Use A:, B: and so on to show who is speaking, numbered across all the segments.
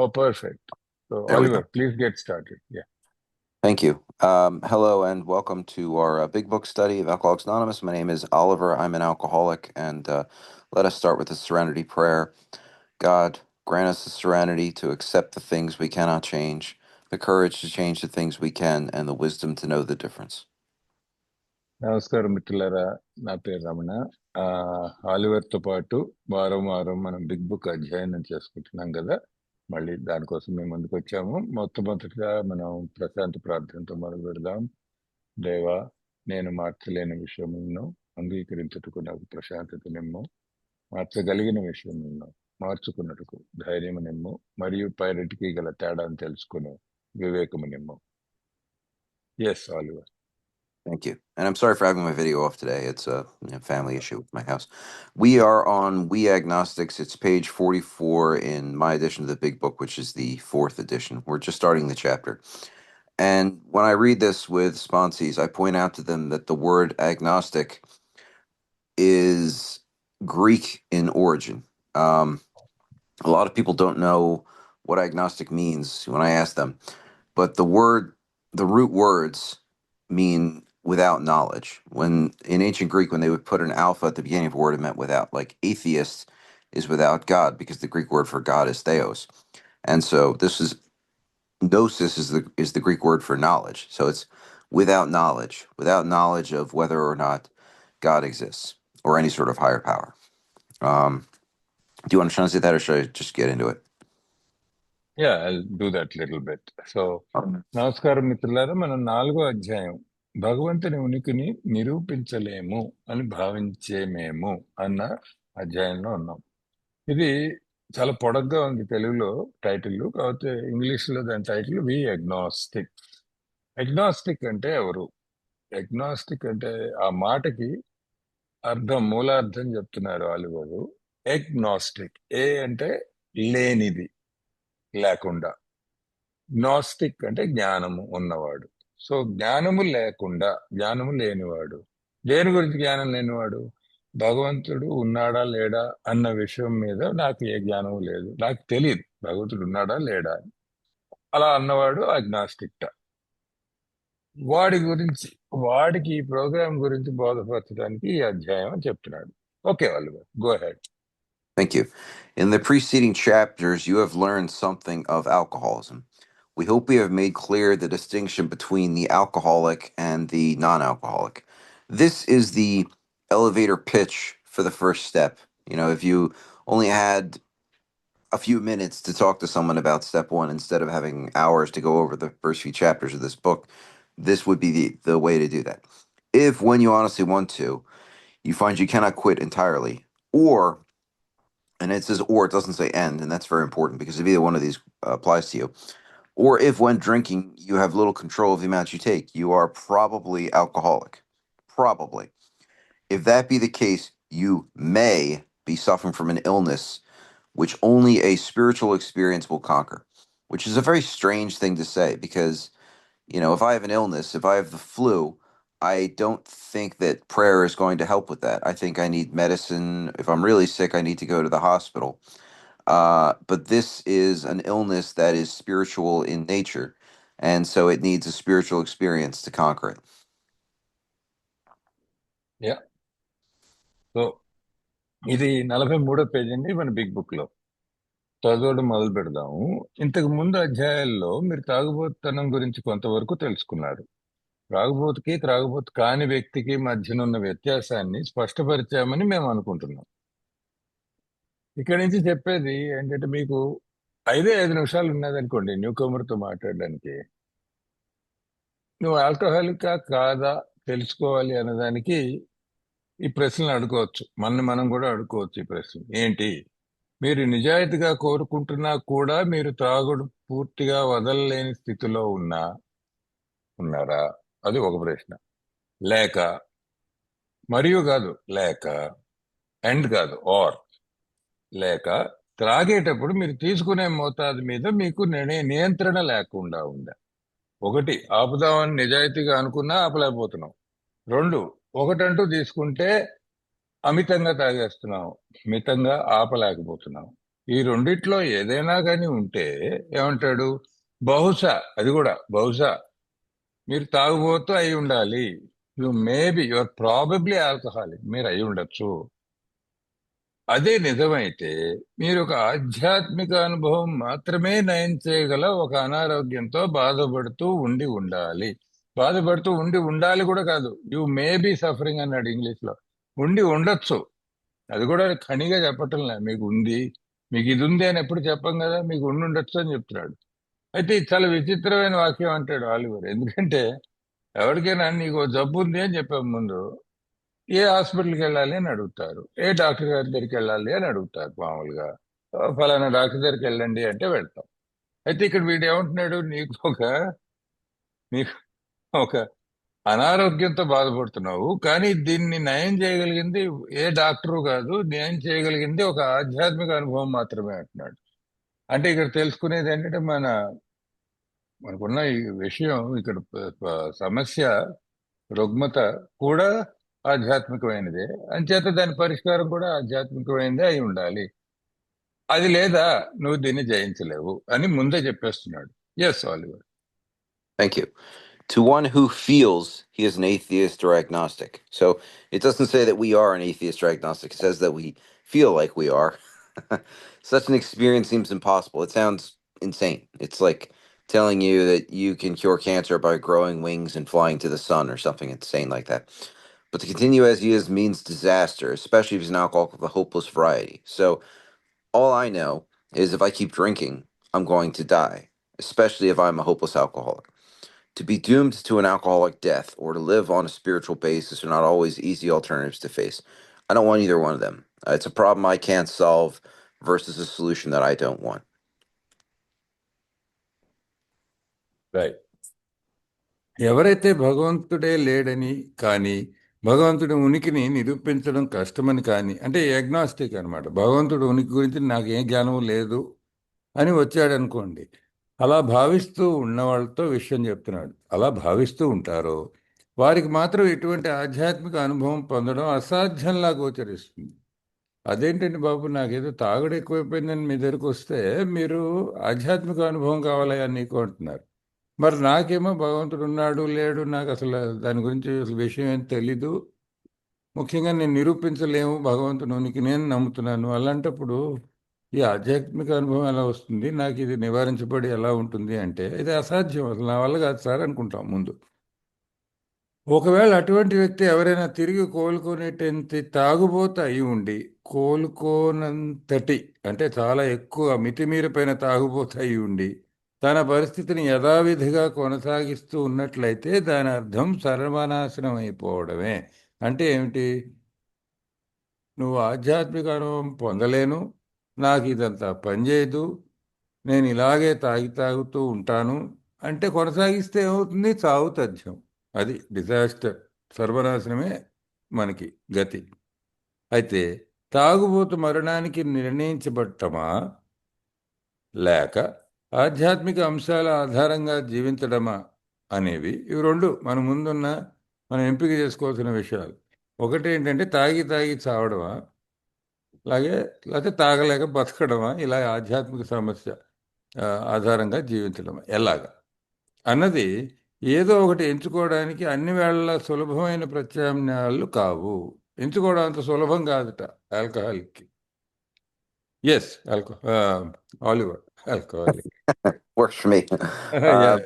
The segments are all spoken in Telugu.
A: Oh, perfect. So,
B: There we go.
A: Oliver, please get started. Yeah.
B: Thank you. Hello and welcome to our Big Book study of Alcoholics Anonymous. My name is Oliver. I'm an alcoholic, and let us start with the Serenity Prayer. God, grant us the serenity to accept the things we cannot change, the courage to change the things we can, and the wisdom to know the difference.
A: నమస్కారం మిత్రులారా, నా పేరు రమణ. ఆ, ఆలివర్తో పాటు వారం వారం మనం బిగ్ బుక్ అధ్యయనం చేసుకుంటున్నాం కదా. మళ్ళీ దానికోసం మేము ముందుకు వచ్చాము. మొట్టమొదటిగా మనం ప్రశాంత ప్రార్థనతో మొదలు పెడదాం. దేవా, నేను మార్చలేని విషయం నిన్ను అంగీకరించుటకు నాకు ప్రశాంతత నిమ్ము, మార్చగలిగిన విషయం నిన్ను మార్చుకున్నట్టుకు ధైర్యము నిమ్ము, మరియు పైరటికి గల తేడాను తెలుసుకునే వివేకము నిమ్ము. Yes Oliver.
B: Thank you. And I'm sorry for having my video off today. It's a family issue with my house. We are on We Agnostics. It's page 44 in my edition of the Big Book, which is the fourth edition. We're just starting the chapter. And when I read this with sponsees, I point out to them that the word agnostic is Greek in origin. A lot of people don't know what agnostic means when I ask them, but the root words mean without knowledge. When in ancient Greek, when they would put an alpha at the beginning of a word, it meant without. Like atheist is without God, because the Greek word for God is theos. And so this is gnosis is the Greek word for knowledge. So it's without knowledge of whether or not God exists or any sort of higher power. Do you want to translate that, or should I just get into it?
A: Yeah, I'll do that little bit. So, నమస్కారం మిత్రులారా, మనం 4వ అధ్యాయం భగవంతుని ఉనికిని నిరూపించలేము అని భావించే మేము అన్న అధ్యాయంలో ఉన్నాం. ఇది చాలా పొడగ్గా ఉంది తెలుగులో టైటిల్, కాకపోతే ఇంగ్లీష్ లో దాని టైటిల్ వి అగ్నాస్టిక్. అగ్నాస్టిక్ అంటే ఎవరు? అగ్నాస్టిక్ అంటే ఆ మాటకి అర్థం, మూలార్థం చెప్తున్నారు ఆలివరు. ఎగ్నాస్టిక్, ఏ అంటే లేనిది, లేకుండా. గ్నాస్టిక్ అంటే జ్ఞానము ఉన్నవాడు. సో జ్ఞానము లేకుండా, జ్ఞానము లేనివాడు. దేని గురించి జ్ఞానం లేనివాడు? భగవంతుడు ఉన్నాడా లేడా అన్న విషయం మీద నాకు ఏ జ్ఞానము లేదు, నాకు తెలియదు భగవంతుడు ఉన్నాడా లేడా అని. అలా అన్నవాడు అగ్నాస్టిక్. వాడికి ఈ ప్రోగ్రామ్ గురించి బోధపరచడానికి ఈ అధ్యాయం అని చెప్తున్నాడు. ఓకే వాళ్ళు, go head.
B: Thank you. In the preceding chapters, you have learned something of alcoholism. We hope we have made clear the distinction between the alcoholic and the non-alcoholic. This is the elevator pitch for the first step. You know, if you only had a few minutes to talk to someone about step one instead of having hours to go over the first few chapters of this book, this would be the way to do that. If, when you honestly want to, you find you cannot quit entirely, or, and it says or, it doesn't say and, and that's very important because if either one of these applies to you, or if when drinking you have little control of the amount you take, you are probably alcoholic. Probably. If that be the case, you may be suffering from an illness which only a spiritual experience will conquer, which is a very strange thing to say because, you know, if I have an illness, if I have the flu, I don't think that prayer is going to help with that. I think I need medicine. If I'm really sick, I need to go to the hospital. But this is an illness that is spiritual in nature, and so it needs a spiritual experience to conquer it.
A: Yeah, so ఇది 43వ పేజీ అండి మన బిగ్ బుక్ లో. చదవడం మొదలు పెడదాము. ఇంతకు ముందు అధ్యాయాల్లో మీరు తాగుబోతుతనం గురించి కొంతవరకు తెలుసుకున్నారు. త్రాగుబోతు కాని వ్యక్తికి మధ్యనున్న వ్యత్యాసాన్ని స్పష్టపరిచామని మేము అనుకుంటున్నాం. ఇక్కడి నుంచి చెప్పేది ఏంటంటే, మీకు 5 నిమిషాలు ఉన్నదనుకోండి న్యూ కమర్తో మాట్లాడడానికి, నువ్వు ఆల్కహాలికా కాదా తెలుసుకోవాలి అన్నదానికి ఈ ప్రశ్నలు అడుకోవచ్చు. మనం కూడా అడుకోవచ్చు ఈ ప్రశ్న. ఏంటి, మీరు నిజాయితీగా కోరుకుంటున్నా కూడా మీరు త్రాగుడు పూర్తిగా వదలలేని స్థితిలో ఉన్నారా? అది ఒక ప్రశ్న. లేక, మరియు కాదు, లేక, అండ్ కాదు, ఆర్, లేక త్రాగేటప్పుడు మీరు తీసుకునే మోతాదు మీద మీకు నియంత్రణ లేకుండా ఉందా? ఒకటి, ఆపుదామని నిజాయితీగా అనుకున్నా ఆపలేకపోతున్నాం. 2, ఒకటంటూ తీసుకుంటే అమితంగా తాగేస్తున్నాం, మితంగా ఆపలేకపోతున్నాం. ఈ రెండిట్లో ఏదైనా కానీ ఉంటే ఏమంటాడు? బహుశా, అది కూడా బహుశా మీరు తాగుబోతూ అయి ఉండాలి. యువర్ ప్రాబబ్లీ ఆల్కహాలిక్, మీరు అయి ఉండొచ్చు. అదే నిజమైతే మీరు ఒక ఆధ్యాత్మిక అనుభవం మాత్రమే నయం చేయగల ఒక అనారోగ్యంతో బాధపడుతూ ఉండి ఉండాలి. బాధపడుతూ ఉండి ఉండాలి కూడా కాదు, యు మే బి సఫరింగ్ అన్నాడు ఇంగ్లీష్ లో. ఉండి ఉండొచ్చు. అది కూడా ఖణిగా చెప్పటం లే, మీకు ఉంది, మీకు ఇది ఉంది అని ఎప్పుడు చెప్పం కదా, మీకు ఉండి ఉండొచ్చు అని చెప్తున్నాడు. అయితే ఇది చాలా విచిత్రమైన వాక్యం అంటాడు ఆలివర్. ఎందుకంటే ఎవరికైనా నీకు ఓ జబ్బు ఉంది అని చెప్పాం ముందు, ఏ హాస్పిటల్కి వెళ్ళాలి అని అడుగుతారు, ఏ డాక్టర్ గారి దగ్గరికి వెళ్ళాలి అని అడుగుతారు మామూలుగా. ఫలానా డాక్టర్ దగ్గరికి వెళ్ళండి అంటే వెళ్తాం. అయితే ఇక్కడ వీడు ఏమంటున్నాడు? నీకు ఒక అనారోగ్యంతో బాధపడుతున్నావు, కానీ దీన్ని నయం చేయగలిగింది ఏ డాక్టరు కాదు, నయం చేయగలిగింది ఒక ఆధ్యాత్మిక అనుభవం మాత్రమే అంటున్నాడు. అంటే ఇక్కడ తెలుసుకునేది ఏంటంటే మనకున్న ఈ విషయం ఇక్కడ సమస్య, రుగ్మత కూడా ఆధ్యాత్మికమైనదే. అంచేత దాని పరిష్కారం కూడా ఆధ్యాత్మికమైనదే అయి ఉండాలి. అది లేదా నువ్వు దీన్ని జయించలేవు అని ముందే చెప్పేస్తున్నాడు. Yes Oliver.
B: Thank you. To one who feels he is an atheist or agnostic. So it doesn't say that we are an atheist or agnostic. It says that we feel like we are. Such an experience seems impossible. It sounds insane. It's like telling you that you can cure cancer by growing wings and flying to the sun or something insane like that. But to continue as he is means disaster, especially if he's an alcoholic of a hopeless variety. So all I know is if I keep drinking, I'm going to die, especially if I'm a hopeless alcoholic. To be doomed to an alcoholic death or to live on a spiritual basis are not always easy alternatives to face. I don't want either one of them. It's a problem I can't solve versus a solution that I don't want.
A: Right. ఎవరైతే భగవంతుడే లేడని కానీ, భగవంతుడి ఉనికిని నిరూపించడం కష్టమని కానీ, అంటే అగ్నాస్టిక్ అనమాట, భగవంతుడి ఉనికి గురించి నాకు ఏ జ్ఞానం లేదు అని వచ్చాడనుకోండి, అలా భావిస్తూ ఉన్న వాళ్ళతో విషయం చెప్తున్నాడు. అలా భావిస్తూ ఉంటారో వారికి మాత్రం ఎటువంటి ఆధ్యాత్మిక అనుభవం పొందడం అసాధ్యంలా గోచరిస్తుంది. అదేంటండి బాబు, నాకేదో తాగుడు ఎక్కువైపోయిందని మీ దగ్గరికి వస్తే మీరు ఆధ్యాత్మిక అనుభవం కావాలయా నీకు అంటున్నారు. మరి నాకేమో భగవంతుడు ఉన్నాడు లేడు నాకు అసలు దాని గురించి అసలు విషయం ఏం తెలీదు, ముఖ్యంగా నేను నిరూపించలేము భగవంతుని ఉనికి, నేను నమ్ముతున్నాను. అలాంటప్పుడు ఈ ఆధ్యాత్మిక అనుభవం ఎలా వస్తుంది, నాకు ఇది నివారించబడి ఎలా ఉంటుంది అంటే ఇది అసాధ్యం, అసలు నా వల్ల కాదు సార్ అనుకుంటాం ముందు. ఒకవేళ అటువంటి వ్యక్తి ఎవరైనా తిరిగి కోలుకునేటంత తాగుబోతు అయి ఉండి, కోలుకోనంతటి అంటే చాలా ఎక్కువ మితిమీరిపోయిన తాగుబోతు అయి ఉండి తన పరిస్థితిని యథావిధిగా కొనసాగిస్తూ ఉన్నట్లయితే దాని అర్థం సర్వనాశనం అయిపోవడమే. అంటే ఏమిటి? నువ్వు ఆధ్యాత్మిక అనుభవం పొందలేను, నాకు ఇదంతా పనిచేయదు, నేను ఇలాగే తాగుతూ ఉంటాను అంటే కొనసాగిస్తే ఏమవుతుంది? చావు తథ్యం. అది డిజాస్టర్, సర్వనాశనమే మనకి గతి. అయితే తాగుబోతు మరణానికి నిర్ణయించబడటమా లేక ఆధ్యాత్మిక అంశాల ఆధారంగా జీవించడమా అనేవి, ఇవి రెండు మనం ఎంపిక చేసుకోవాల్సిన విషయాలు. ఒకటి ఏంటంటే తాగి తాగి చావడమా, లేకపోతే తాగలేక బతకడమా, ఇలా ఆధ్యాత్మిక సమస్య ఆధారంగా జీవించడమా ఎలాగా అన్నది ఏదో ఒకటి ఎంచుకోవడానికి అన్ని వేళలా సులభమైన ప్రత్యామ్నాయాలు కావు. ఎంచుకోవడం అంత సులభం కాదుట ఆల్కహాలిక్కి. Yes, Oliver alcoholic.
B: Works for me. Yeah.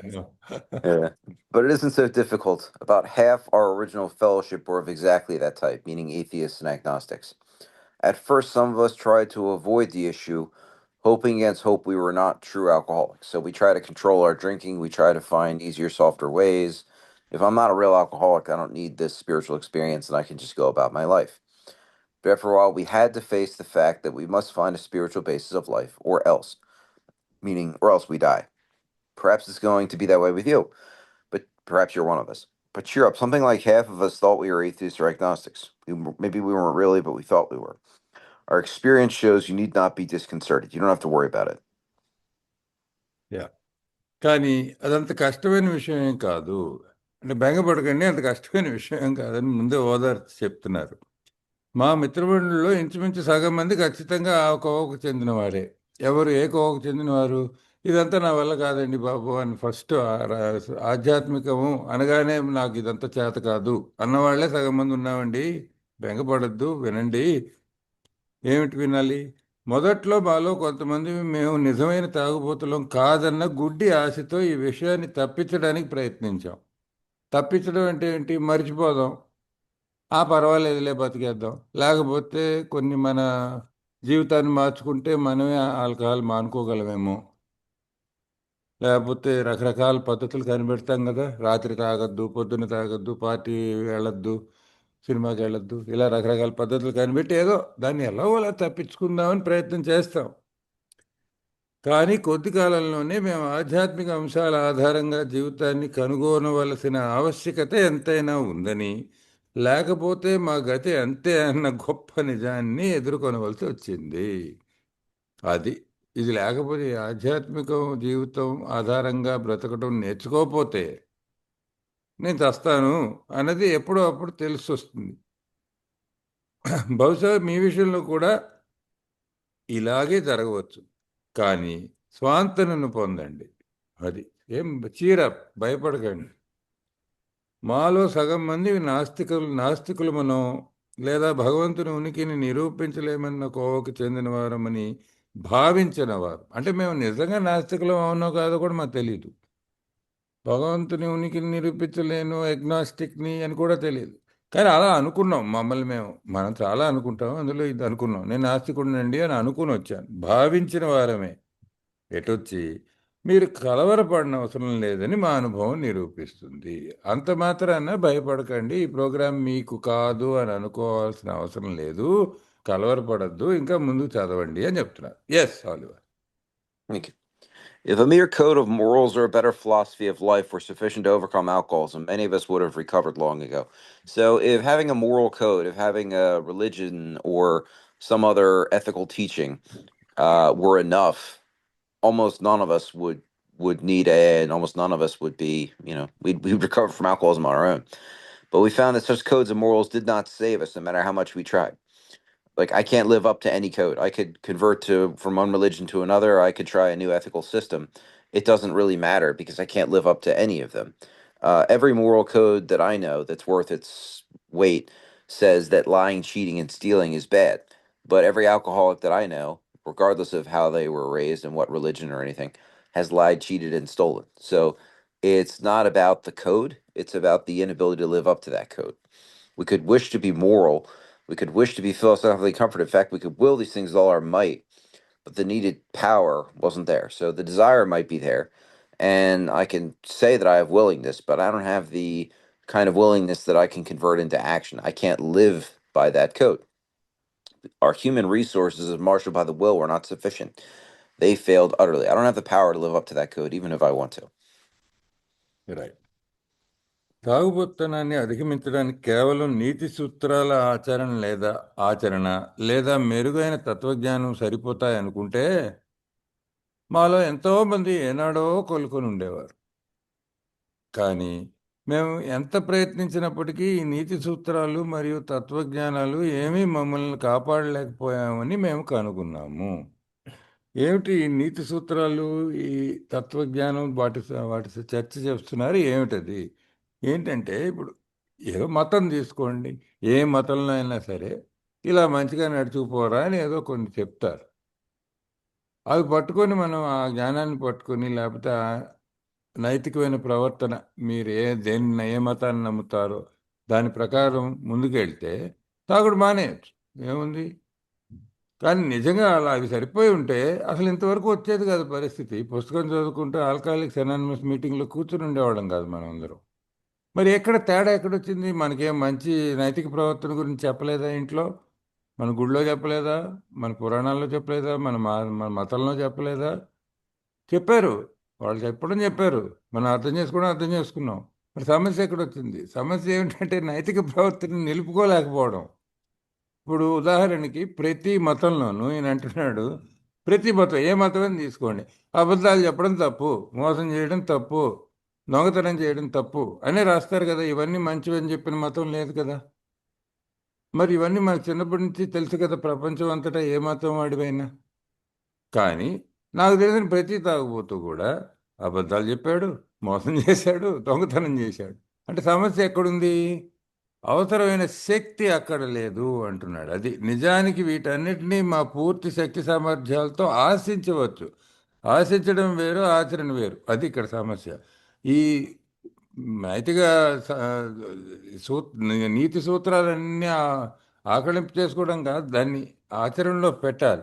B: But it isn't so difficult. About half our original fellowship were of exactly that type, meaning atheists and agnostics. At first, some of us tried to avoid the issue, hoping against hope we were not true alcoholics. So we try to control our drinking, we try to find easier, softer ways. If I'm not a real alcoholic, I don't need this spiritual experience and I can just go about my life. But after a while, we had to face the fact that we must find a spiritual basis of life, or else, meaning, or else we die. Perhaps it's going to be that way with you, but perhaps you're one of us. But cheer up, something like half of us thought we were atheists or agnostics. Maybe we weren't really, but we thought we were. Our experience shows you need not be disconcerted. You don't have to worry about it.
A: Yeah, కానీ అదంత కష్టమైన విషయం ఏం కాదు. అంటే బెంగపడకండి, అంత కష్టమైన విషయం ఏం కాదని ముందే ఓదార్చి చెప్తున్నారు.
C: మా మిత్రమండలిలో ఇంచుమించు సగం మంది ఖచ్చితంగా ఆ కోవకు చెందినవారే. ఎవరు ఏ కోవకు చెందినవారు? ఇదంతా నా వల్ల కాదండి బాబు అని ఫస్ట్ ఆధ్యాత్మికము అనగానే నాకు ఇదంతా చేత కాదు అన్నవాళ్లే సగం మంది ఉన్నామండి. బెంగపడద్దు, వినండి. ఏమిటి వినాలి? మొదట్లో మాలో కొంతమంది మేము నిజమైన తాగుబోతులం కాదన్న గుడ్డి ఆశతో ఈ విషయాన్ని తప్పించడానికి ప్రయత్నించాం. తప్పించడం అంటే ఏంటి? మర్చిపోదాం, పర్వాలేదులే బతికేద్దాం, లేకపోతే కొన్ని మన జీవితాన్ని మార్చుకుంటే మనమే ఆల్కహాల్ మానుకోగలమేమో, లేకపోతే రకరకాల పద్ధతులు కనిపెడతాం కదా. రాత్రి తాగొద్దు, పొద్దున్న తాగొద్దు, పార్టీ వెళ్ళొద్దు, సినిమాకి వెళ్ళొద్దు, ఇలా రకరకాల పద్ధతులు కనిపెట్టి ఏదో దాన్ని ఎలా అలా తప్పించుకుందామని ప్రయత్నం చేస్తాం. కానీ కొద్ది కాలంలోనే మేము ఆధ్యాత్మిక అంశాల ఆధారంగా జీవితాన్ని కనుగొనవలసిన ఆవశ్యకత ఎంతైనా ఉందని, లేకపోతే మా గతి అంతే అన్న గొప్ప నిజాన్ని ఎదుర్కొనవలసి వచ్చింది. అది ఇది లేకపోతే ఈ ఆధ్యాత్మిక జీవితం ఆధారంగా బ్రతకడం నేర్చుకోకపోతే నేను చస్తాను అన్నది ఎప్పుడో అప్పుడు తెలిసి వస్తుంది. బహుశా మీ విషయంలో కూడా ఇలాగే జరగవచ్చు. కానీ స్వాంతనను పొందండి. అది ఏం చీరప్ భయపడకండి. మాలో సగం మంది నాస్తికులమనో లేదా భగవంతుని ఉనికిని నిరూపించలేమన్న కోవకు చెందిన వారమని భావించిన వారు. అంటే మేము నిజంగా నాస్తికులం అవునో కాదో కూడా మాకు తెలియదు. భగవంతుని ఉనికిని నిరూపించలేను, ఎగ్నాస్టిక్ని అని కూడా తెలియదు. కానీ అలా అనుకున్నాం మమ్మల్ని మేము. మనం చాలా అనుకుంటాం, అందులో ఇది అనుకున్నాం. నేను నాస్తికుడినండి అని అనుకుని వచ్చాను. భావించిన వారమే. ఎటొచ్చి మీరు కలవరపడిన అవసరం లేదని మా అనుభవం నిరూపిస్తుంది. అంత మాత్రాన భయపడకండి, ఈ ప్రోగ్రాం మీకు కాదు అని అనుకోవాల్సిన అవసరం లేదు, కలవరపడద్దు, ఇంకా ముందుకు చదవండి అని చెప్తున్నారు. Yes Oliver.
B: Thank you. If a mere code of morals or a better philosophy of life were sufficient to overcome alcoholism, many of us would have recovered long ago. So, if having a moral code, if having a religion or some other ethical teaching were enough, almost none of us would need AA, and almost none of us would be, we'd recover from alcoholism on our own. But we found that such codes and morals did not save us, no matter how much we tried. Like, I can't live up to any code. I could convert to from one religion to another, or I could try a new ethical system. It doesn't really matter because I can't live up to any of them. Every moral code that I know that's worth its weight says that lying, cheating, and stealing is bad. But every alcoholic that I know, regardless of how they were raised and what religion or anything, has lied, cheated, and stolen. So it's not about the code, it's about the inability to live up to that code. We could wish to be moral, we could wish to be philosophically comforted. In fact, we could will these things with all our might, but the needed power wasn't there. So the desire might be there, and I can say that I have willingness, but I don't have the kind of willingness that I can convert into action. I can't live by that code. Our human resources, as marshaled by the will, were not sufficient. They failed utterly. I don't have the power to live up to that code, even if I want to.
C: Right. తాగుబోత్తనాన్ని అధిగమించడానికి కేవలం నీతి సూత్రాల ఆచరణ లేదా మెరుగైన తత్వజ్ఞానం సరిపోతాయనుకుంటే మాలో ఎంతోమంది ఏనాడో కోలుకొని ఉండేవారు. కానీ మేము ఎంత ప్రయత్నించినప్పటికీ ఈ నీతి సూత్రాలు మరియు తత్వజ్ఞానాలు ఏమీ మమ్మల్ని కాపాడలేకపోయామని మేము కనుగొన్నాము. ఏమిటి ఈ నీతి సూత్రాలు, ఈ తత్వజ్ఞానం, వాటి చర్చ చేస్తున్నారు? ఏమిటది? ఏంటంటే ఇప్పుడు ఏదో మతం తీసుకోండి, ఏ మతంలో అయినా సరే ఇలా మంచిగా నడుచుకుపోరా అని ఏదో కొన్ని చెప్తారు. అవి పట్టుకొని మనం ఆ జ్ఞానాన్ని పట్టుకొని, లేకపోతే ఆ నైతికమైన ప్రవర్తన, మీరు ఏ మతాన్ని నమ్ముతారో దాని ప్రకారం ముందుకెళ్తే తాగుడు మానేయచ్చు, ఏముంది. కానీ నిజంగా అలా అవి సరిపోయి ఉంటే అసలు ఇంతవరకు వచ్చేది కాదు పరిస్థితి. పుస్తకం చదువుకుంటూ ఆల్కహాలిక్స్ అనానిమస్ మీటింగ్లో కూర్చుని ఉండేవాళ్ళం కాదు మనం అందరం. మరి ఎక్కడ తేడా ఎక్కడొచ్చింది? మనకేం మంచి నైతిక ప్రవర్తన గురించి చెప్పలేదా ఇంట్లో? మన గుడిలో చెప్పలేదా? మన పురాణాల్లో చెప్పలేదా? మన మతంలో చెప్పలేదా? చెప్పారు, వాళ్ళు చెప్పారు, మనం అర్థం చేసుకున్నాం. మరి సమస్య ఎక్కడొచ్చింది? సమస్య ఏమిటంటే నైతిక ప్రవర్తన నిలుపుకోలేకపోవడం. ఇప్పుడు ఉదాహరణకి ప్రతి మతంలోనూ ఈయన అంటున్నాడు, ప్రతి మతం, ఏ మతమైనా తీసుకోండి, అబద్ధాలు చెప్పడం తప్పు, మోసం చేయడం తప్పు, దొంగతనం చేయడం తప్పు అని రాస్తారు కదా. ఇవన్నీ మంచివని చెప్పిన మతం లేదు కదా. మరి ఇవన్నీ మనకు చిన్నప్పటి నుంచి తెలుసు కదా, ప్రపంచం అంతటా ఏ మతం వాడివైనా. కానీ నాకు తెలిసిన ప్రతి తాగుబోతూ కూడా అబద్ధాలు చెప్పాడు, మోసం చేశాడు, దొంగతనం చేశాడు. అంటే సమస్య ఎక్కడుంది? అవసరమైన శక్తి అక్కడ లేదు అంటున్నాడు. అది నిజానికి వీటన్నిటినీ మా పూర్తి శక్తి సామర్థ్యాలతో ఆశించవచ్చు. ఆశించడం వేరు, ఆచరణ వేరు. అది ఇక్కడ సమస్య. ఈ నైతిక స- సూ నీతి సూత్రాలన్నీ ఆకళింపు చేసుకోవడం కాదు, దాన్ని ఆచరణలో పెట్టాలి.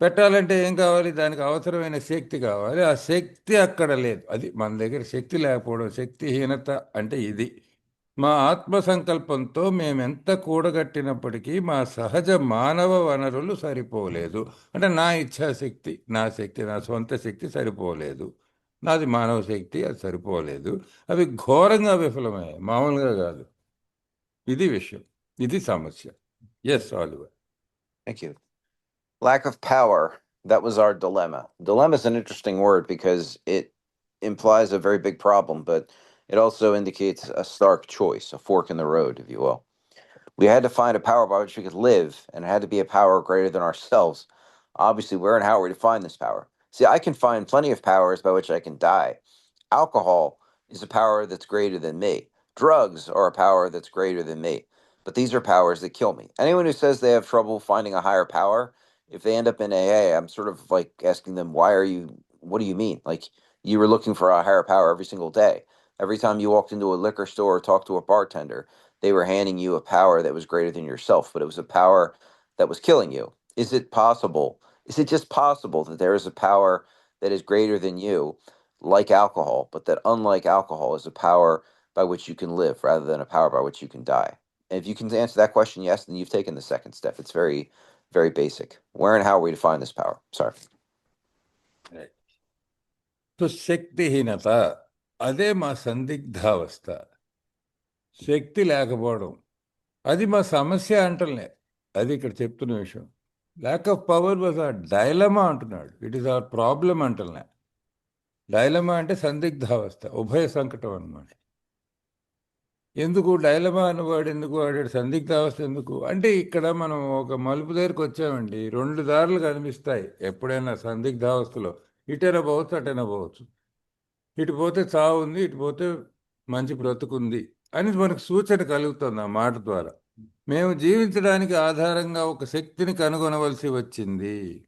C: పెట్టాలంటే ఏం కావాలి? దానికి అవసరమైన శక్తి కావాలి. ఆ శక్తి అక్కడ లేదు. అది మన దగ్గర శక్తి లేకపోవడం, శక్తిహీనత అంటే ఇది. మా ఆత్మ సంకల్పంతో మేమెంత కూడగట్టినప్పటికీ మా సహజ మానవ వనరులు సరిపోలేదు. అంటే నా ఇచ్ఛాశక్తి, నా శక్తి, నా సొంత శక్తి సరిపోలేదు. నాది మానవ శక్తి, అది సరిపోలేదు. అవి ఘోరంగా విఫలమయ్యాయి, మామూలుగా కాదు. ఇది విషయం, ఇది సమస్య. Yes Oliver.
B: Thank you. Lack of power. That was our dilemma. Dilemma is an interesting word because it implies a very big problem, but it also indicates a stark choice, a fork in the road, if you will. We had to find a power by which we could live, and it had to be a power greater than ourselves. Obviously, where and how are we to find this power? See, I can find plenty of powers by which I can die. Alcohol is a power that's greater than me. Drugs are a power that's greater than me. But these are powers that kill me. Anyone who says they have trouble finding a higher power, if they end up in AA, I'm sort of like asking them, what do you mean? Like, you were looking for a higher power every single day. Every time you walked into a liquor store or talked to a bartender, they were handing you a power that was greater than yourself, but it was a power that was killing you. Is it possible? Is it just possible that there is a power that is greater than you, like alcohol, but that unlike alcohol is a power by which you can live rather than a power by which you can die? And if you can answer that question yes, then you've taken the second step. It's very, very basic. Where and how are we to find this power? Sorry.
C: So శక్తిహీనత అదే మా సందిగ్ధావస్థ. శక్తి లేకపోవడం అది మా సమస్య అంటలే. అది ఇక్కడ చెప్తున్న విషయం. Lack of power was a dilemma అంటున్నాడు. ఇట్ ఈస్ అవర్ ప్రాబ్లం అంటలే. డైలమా అంటే సందిగ్ధావస్థ, ఉభయ సంకటం అన్నమాట. ఎందుకు డైలమా అన్నవాడు ఎందుకు వాడాడు? సందిగ్ధావస్థ ఎందుకు అంటే, ఇక్కడ మనం ఒక మలుపు దగ్గరికి వచ్చామండి. రెండు దారులు కనిపిస్తాయి ఎప్పుడైనా సందిగ్ధావస్థలో. ఇటైనా పోవచ్చు, అటైనా పోవచ్చు. ఇటు పోతే చావు ఉంది, ఇటు పోతే మంచి బ్రతుకుంది అని మనకు సూచన కలుగుతుంది ఆ మాట ద్వారా. మేము జీవించడానికి ఆధారంగా ఒక శక్తిని కనుగొనవలసి వచ్చింది.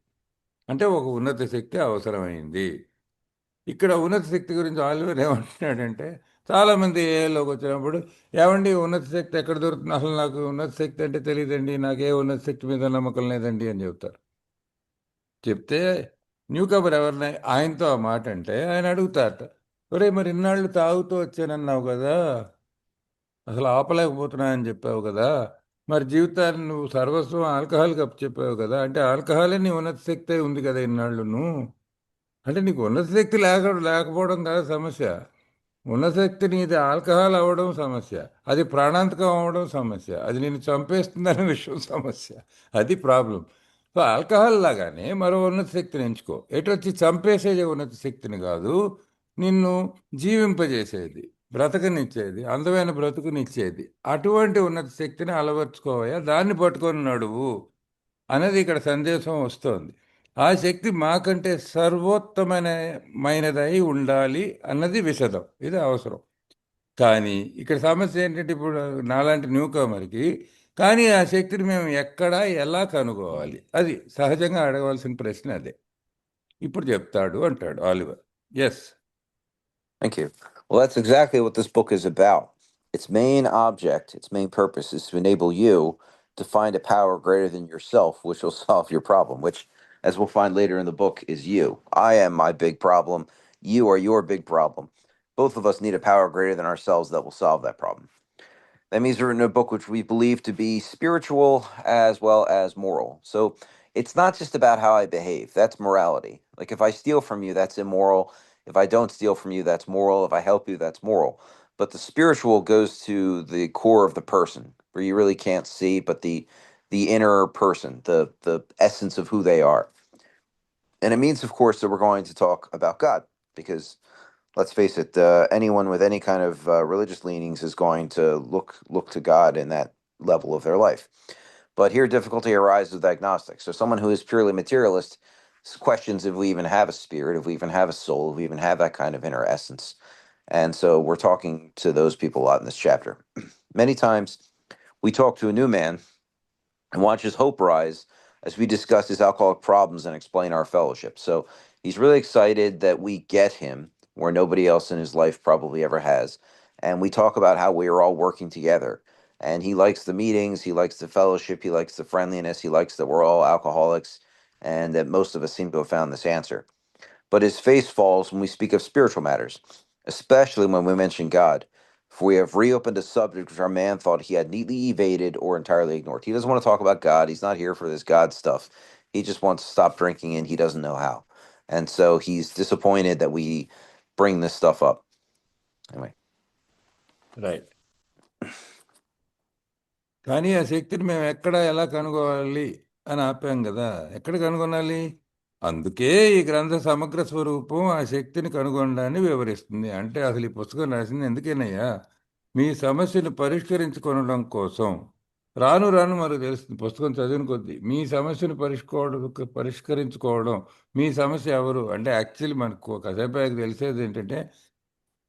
C: అంటే ఒక ఉన్నత శక్తి అవసరమైంది. ఇక్కడ ఉన్నత శక్తి గురించి ఆలివర్ ఏమంటున్నాడంటే, చాలామంది ఏలోకి వచ్చినప్పుడు, ఏమండి ఉన్నత శక్తి ఎక్కడ దొరుకుతుంది? అసలు నాకు ఉన్నత శక్తి అంటే తెలియదండి, నాకే ఉన్నత శక్తి మీద నమ్మకం లేదండి అని చెప్తారు. చెప్తే న్యూ కబర్ ఎవరిని ఆయనతో ఆ మాట అంటే ఆయన అడుగుతారట, ఒరే మరి ఇన్నాళ్ళు తాగుతూ వచ్చానన్నావు కదా, అసలు ఆపలేకపోతున్నా అని చెప్పావు కదా, మరి జీవితాన్ని నువ్వు సర్వస్వం ఆల్కహాల్కి చెప్పావు కదా, అంటే ఆల్కహాలే నీ ఉన్నత శక్తి ఉంది కదా ఇన్నాళ్ళును. అంటే నీకు ఉన్నత శక్తి లేకపోవడం కాదు సమస్య. ఉన్నత శక్తి నీది ఆల్కహాల్ అవ్వడం సమస్య. అది ప్రాణాంతకం అవ్వడం సమస్య. అది నిన్ను చంపేస్తుందనే విషయం సమస్య. అది ప్రాబ్లం. సో ఆల్కహాల్ లాగానే మరో ఉన్నత శక్తిని ఎంచుకో. ఎటొచ్చి చంపేసేది ఉన్నత శక్తిని కాదు, నిన్ను జీవింపజేసేది, బ్రతకనిచ్చేది, అందమైన బ్రతుకునిచ్చేది అటువంటి ఉన్నత శక్తిని అలవర్చుకోవయా, దాన్ని పట్టుకొని నడువు అనేది ఇక్కడ సందేశం వస్తోంది. ఆ శక్తి మాకంటే సర్వోత్తమైనదై ఉండాలి అన్నది విషదం. ఇది అవసరం. కానీ ఇక్కడ సమస్య ఏంటంటే, ఇప్పుడు నాలాంటి న్యూ కమర్కి కానీ ఆ శక్తిని మేము ఎక్కడ ఎలా కనుగోవాలి? అది సహజంగా అడగవలసిన ప్రశ్న అదే. ఇప్పుడు చెప్తాడు అంటాడు Oliver. Yes.
B: Thank you. Well, that's exactly what this book is about. Its main object, its main purpose is to enable you to find a power greater than yourself, which will solve your problem, which, as we'll find later in the book, is you. I am my big problem. You are your big problem. Both of us need a power greater than ourselves that will solve that problem. That means we're in a book which we believe to be spiritual as well as moral. So it's not just about how I behave. That's morality. Like if I steal from you, that's immoral. If I don't steal from you, that's moral. If I help you, that's moral. But the spiritual goes to the core of the person, where you really can't see, but the inner person, the essence of who they are. And it means, of course, that we're going to talk about God, because let's face it, anyone with any kind of religious leanings is going to look to God in level of their life. But here, difficulty arises with agnostics. So, someone who is purely materialist questions if we even have a spirit, if we even have a soul, if we even have that kind of inner essence. And so, we're talking to those people a lot in this chapter. Many times, we talk to a new man and watch his hope rise as we discuss his alcoholic problems and explain our fellowship. So, he's really excited that we get him where nobody else in his life probably ever has. And we talk about how we are all working together. And he likes the meetings, he likes the fellowship, he likes the friendliness, he likes that we're all alcoholics, and that most of us seem to have found this answer. But his face falls when we speak of spiritual matters, especially when we mention God. For we have reopened a subject which our man thought he had neatly evaded or entirely ignored. He doesn't want to talk about God. He's not here for this God stuff. He just wants to stop drinking and he doesn't know how. And so he's disappointed that we bring this stuff up. Anyway.
C: Right. కానీ ఆ శక్తిని మేము ఎక్కడ ఎలా కనుగొనాలి అని ఆపాం కదా. ఎక్కడ కనుగొనాలి? అందుకే ఈ గ్రంథ సమగ్ర స్వరూపం ఆ శక్తిని కనుగొనడాన్ని వివరిస్తుంది. అంటే అసలు ఈ పుస్తకం రాసింది ఎందుకేనయ్యా? మీ సమస్యను పరిష్కరించుకొనడం కోసం. రాను రాను మనకు తెలుస్తుంది పుస్తకం చదివిన కొద్దీ మీ సమస్యను పరిష్కరించుకోవడం. మీ సమస్య ఎవరు అంటే యాక్చువల్లీ మనకు కాసేపు తెలిసేది ఏంటంటే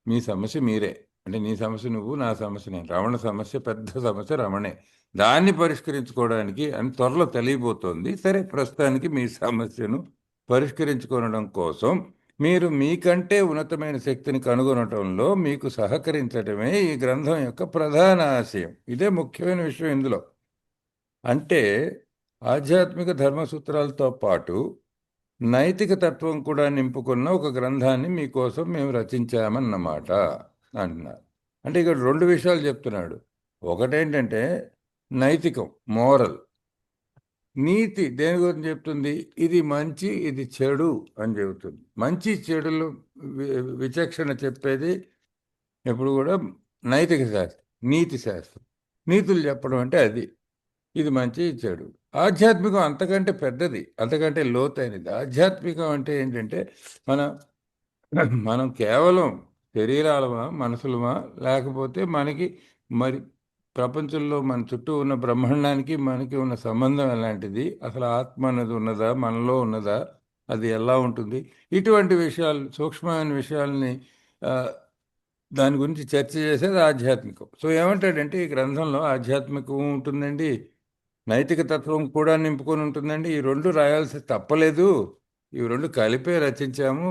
C: మీ సమస్య మీరే. అంటే నీ సమస్య నువ్వు, నా సమస్య నేను. రమణ సమస్య పెద్ద సమస్య రమణే. దాన్ని పరిష్కరించుకోవడానికి అని త్వరలో తెలియబోతోంది. సరే, ప్రస్తుతానికి మీ సమస్యను పరిష్కరించుకోవడం కోసం మీరు మీకంటే ఉన్నతమైన శక్తిని కనుగొనటంలో మీకు సహకరించడమే ఈ గ్రంథం యొక్క ప్రధాన ఆశయం. ఇదే ముఖ్యమైన విషయం ఇందులో. అంటే ఆధ్యాత్మిక ధర్మసూత్రాలతో పాటు నైతిక తత్వం కూడా నింపుకున్న ఒక గ్రంథాన్ని మీకోసం మేము రచించామన్నమాట అంటున్నారు. అంటే ఇక్కడ రెండు విషయాలు చెప్తున్నాడు. ఒకటేంటంటే నైతికం, మోరల్. నీతి దేని గురించి చెప్తుంది? ఇది మంచి, ఇది చెడు అని చెబుతుంది. మంచి చెడులు విచక్షణ చెప్పేది ఎప్పుడు కూడా నైతిక శాస్త్రం, నీతి శాస్త్రం. నీతులు చెప్పడం అంటే అది. ఇది మంచి, చెడు. ఆధ్యాత్మికం అంతకంటే పెద్దది, అంతకంటే లోతైనది. ఆధ్యాత్మికం అంటే ఏంటంటే మనం కేవలం శరీరాలమా, మనసులమా, లేకపోతే మనకి మరి ప్రపంచంలో మన చుట్టూ ఉన్న బ్రహ్మాండానికి మనకి ఉన్న సంబంధం ఎలాంటిది, అసలు ఆత్మ అన్నది ఉన్నదా, మనలో ఉన్నదా, అది ఎలా ఉంటుంది, ఇటువంటి విషయాలు, సూక్ష్మమైన విషయాల్ని దాని గురించి చర్చ చేసేది ఆధ్యాత్మికం. సో ఏమంటాడంటే ఈ గ్రంథంలో ఆధ్యాత్మికం ఉంటుందండి, నైతిక తత్వం కూడా నింపుకొని ఉంటుందండి. ఈ రెండు రాయాల్సి తప్పలేదు, ఇవి రెండు కలిపే రచించాము.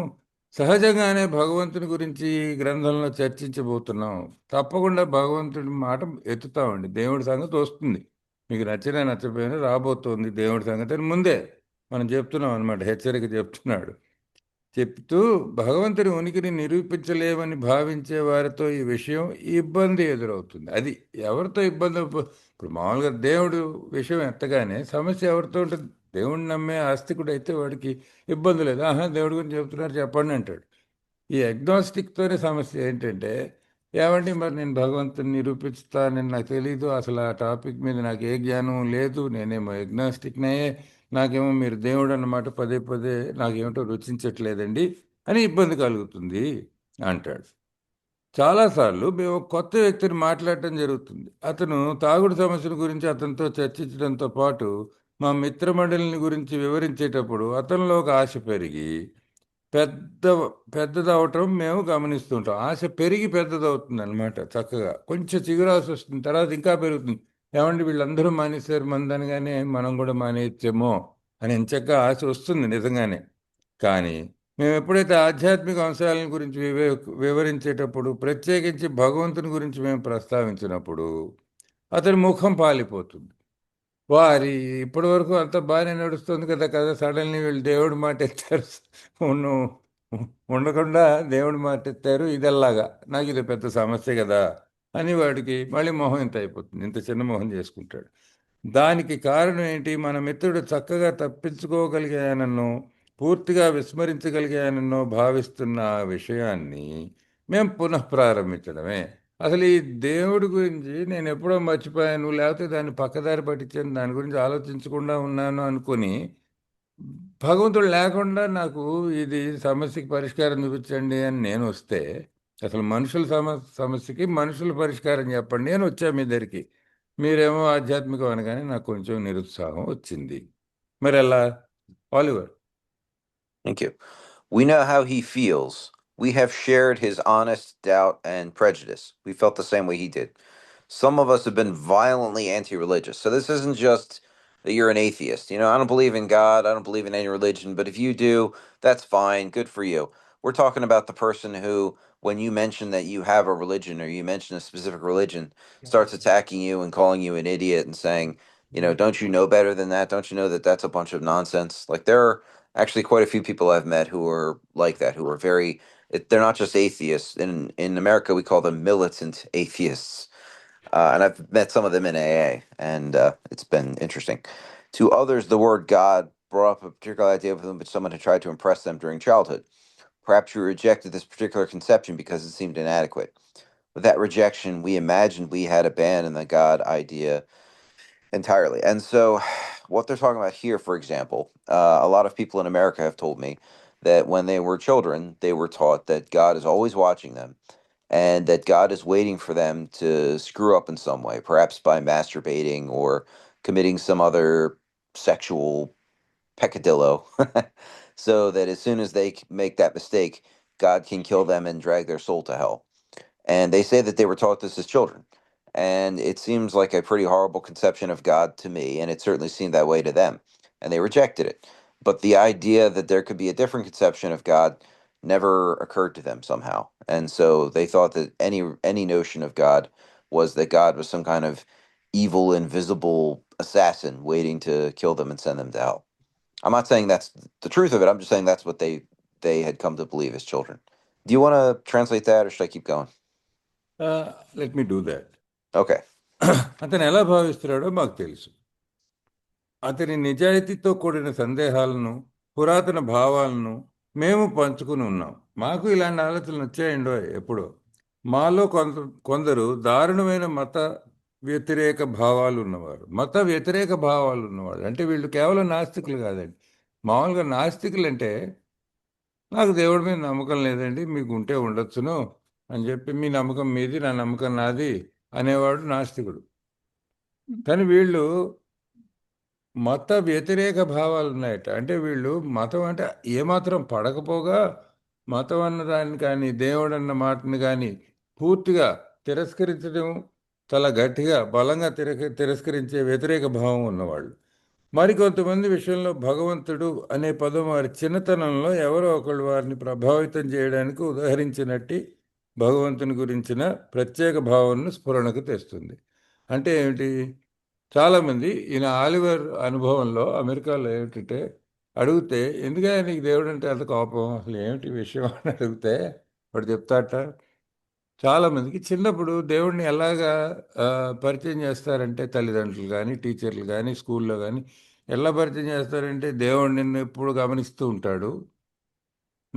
C: సహజంగానే భగవంతుని గురించి ఈ గ్రంథంలో చర్చించబోతున్నాం. తప్పకుండా భగవంతుడి మాట ఎత్తుతామండి. దేవుడి సంగతి వస్తుంది, మీకు నచ్చినా నచ్చపోయినా రాబోతోంది దేవుడి సంగతి అని ముందే మనం చెప్తున్నాం అనమాట. హెచ్చరిక చెప్తున్నాడు. చెప్తూ భగవంతుని ఉనికిని నిరూపించలేమని భావించే వారితో ఈ విషయం ఇబ్బంది ఎదురవుతుంది. అది ఎవరితో ఇబ్బంది? ఇప్పుడు మామూలుగా దేవుడు విషయం ఎత్తగానే సమస్య ఎవరితో ఉంటుంది? దేవుడిని నమ్మే ఆస్తికుడు అయితే వాడికి ఇబ్బంది లేదు. దేవుడి గురించి చెప్తున్నారు చెప్పండి అంటాడు. ఈ అగ్నాస్టిక్తోనే సమస్య ఏంటంటే, ఏమండి మరి నేను భగవంతుని నిరూపిస్తానని నాకు తెలీదు, అసలు ఆ టాపిక్ మీద నాకు ఏ జ్ఞానం లేదు, నేనేమో అగ్నాస్టిక్నే, నాకేమో మీరు దేవుడు అన్నమాట పదే పదే నాకేమిటో రుచించట్లేదండి అని ఇబ్బంది కలుగుతుంది అంటాడు. చాలాసార్లు మేము కొత్త వ్యక్తిని మాట్లాడటం జరుగుతుంది. అతను తాగుడు సమస్యల గురించి అతనితో చర్చించడంతో పాటు మా మిత్రమండలిని గురించి వివరించేటప్పుడు అతనిలో ఒక ఆశ పెరిగి పెద్దదవటం మేము గమనిస్తుంటాం. ఆశ పెరిగి పెద్దదవుతుంది అనమాట. చక్కగా కొంచెం చిగురాశ వస్తుంది, తర్వాత ఇంకా పెరుగుతుంది. ఏమండి వీళ్ళందరూ మానేశారు మందనగానే మనం కూడా మానేయచ్చేమో అని ఎంచక్క ఆశ వస్తుంది నిజంగానే. కానీ మేము ఎప్పుడైతే ఆధ్యాత్మిక అంశాల గురించి వివరించేటప్పుడు, ప్రత్యేకించి భగవంతుని గురించి మేము ప్రస్తావించినప్పుడు అతని ముఖం పాలిపోతుంది. వారి ఇప్పటి వరకు అంత బాగానే నడుస్తుంది కదా సడన్లీ వీళ్ళు దేవుడి మాట ఎత్తారు, ఉండకుండా దేవుడి మాట ఎత్తారు, ఇదల్లాగా నాకు ఇది పెద్ద సమస్య కదా అని వాడికి మళ్ళీ మొహం ఇంత అయిపోతుంది, ఇంత చిన్న మొహం చేసుకుంటాడు. దానికి కారణం ఏంటి? మన మిత్రుడు చక్కగా తప్పించుకోగలిగానన్నో, పూర్తిగా విస్మరించగలిగానన్నో భావిస్తున్న ఆ విషయాన్ని మేము పునఃప్రారంభించడమే. అసలు ఈ దేవుడి గురించి నేను ఎప్పుడో మర్చిపోయాను, లేకపోతే దాన్ని పక్కదారి పట్టించాను, దాని గురించి ఆలోచించకుండా ఉన్నాను అనుకుని, భగవంతుడు లేకుండా నాకు ఇది సమస్యకి పరిష్కారం చూపించండి అని నేను వస్తే, అసలు మనుషుల సమస్యకి మనుషుల పరిష్కారం చెప్పండి అని వచ్చా మీ దగ్గరికి. మీరేమో ఆధ్యాత్మికం అనగానే నాకు కొంచెం నిరుత్సాహం వచ్చింది. మరి ఎలా? Oliver.
B: Thank you. We know how he feels. We have shared his honest doubt and prejudice. We felt the same way he did. Some of us have been violently anti religious. So this isn't just that you're an atheist. I don't believe in God. I don't believe in any religion. But if you do, that's fine. Good for you. We're talking about the person who, when you mention that you have a religion or you mention a specific religion, starts attacking you and calling you an idiot and saying, don't you know better than that? Don't you know that that's a bunch of nonsense? Like, there are actually quite a few people I've met who are like that, who are very, they're not just atheists. In America, we call them militant atheists. And I've met some of them in AA, and it's been interesting. To others, the word God brought up a particular idea with them, but someone had tried to impress them during childhood. Perhaps you rejected this particular conception because it seemed inadequate. With that rejection, we imagined we had abandoned the God idea entirely. And so, what they're talking about here, for example, a lot of people in America have told me that when they were children, they were taught that God is always watching them and that God is waiting for them to screw up in some way, perhaps by masturbating or committing some other sexual peccadillo, so that as soon as they make that mistake, God can kill them and drag their soul to hell. And they say that they were taught this as children. And it seems like a pretty horrible conception of God to me, and it certainly seemed that way to them. And they rejected it. But the idea that there could be a different conception of God never occurred to them somehow. And so they thought that any notion of God was that God was some kind of evil, invisible assassin waiting to kill them and send them to hell. I'm not saying that's the truth of it. I'm just saying that's what they had come to believe as children. Do you want to translate that, or should I keep going?
C: Let me do that.
B: Okay.
C: అతను ఎలా భావిస్తున్నాడో మాకు తెలుసు. అతని నిజాయితీతో కూడిన సందేహాలను, పురాతన భావాలను మేము పంచుకుని ఉన్నాం. మాకు ఇలాంటి ఆలోచనలు వచ్చాయండో ఎప్పుడో. మాలో కొందరు దారుణమైన మత వ్యతిరేక భావాలు ఉన్నవారు. మత వ్యతిరేక భావాలు ఉన్నవాళ్ళు అంటే వీళ్ళు కేవలం నాస్తికులు కాదండి. మామూలుగా నాస్తికులు అంటే, నాకు దేవుడి మీద నమ్మకం లేదండి, మీకు ఉంటే ఉండొచ్చును అని చెప్పి, మీ నమ్మకం మీది, నా నమ్మకం నాది అనేవాడు నాస్తికుడు. కానీ వీళ్ళు మత వ్యతిరేక భావాలు ఉన్నాయట. అంటే వీళ్ళు మతం అంటే ఏమాత్రం పడకపోగా, మతం అన్న దాన్ని కానీ, దేవుడు అన్న మాటని కానీ పూర్తిగా తిరస్కరించడం, చాలా గట్టిగా బలంగా తిరస్కరించే వ్యతిరేక భావం ఉన్నవాళ్ళు. మరికొంతమంది విషయంలో భగవంతుడు అనే పదం వారి చిన్నతనంలో ఎవరో ఒకళ్ళు వారిని ప్రభావితం చేయడానికి ఉదహరించినట్టు భగవంతుని గురించిన ప్రత్యేక భావనను స్ఫురణకు తెస్తుంది. అంటే ఏమిటి? చాలామంది ఈయన ఆలివర్ అనుభవంలో అమెరికాలో ఏమిటంటే, అడిగితే ఎందుకని నీకు దేవుడు అంటే అంత కోపం, అసలు ఏమిటి విషయం అని అడిగితే వాడు చెప్తాట, చాలామందికి చిన్నప్పుడు దేవుడిని ఎలాగా పరిచయం చేస్తారంటే, తల్లిదండ్రులు కానీ, టీచర్లు కానీ, స్కూల్లో కానీ ఎలా పరిచయం చేస్తారంటే, దేవుడు నిన్ను ఎప్పుడు గమనిస్తూ ఉంటాడు,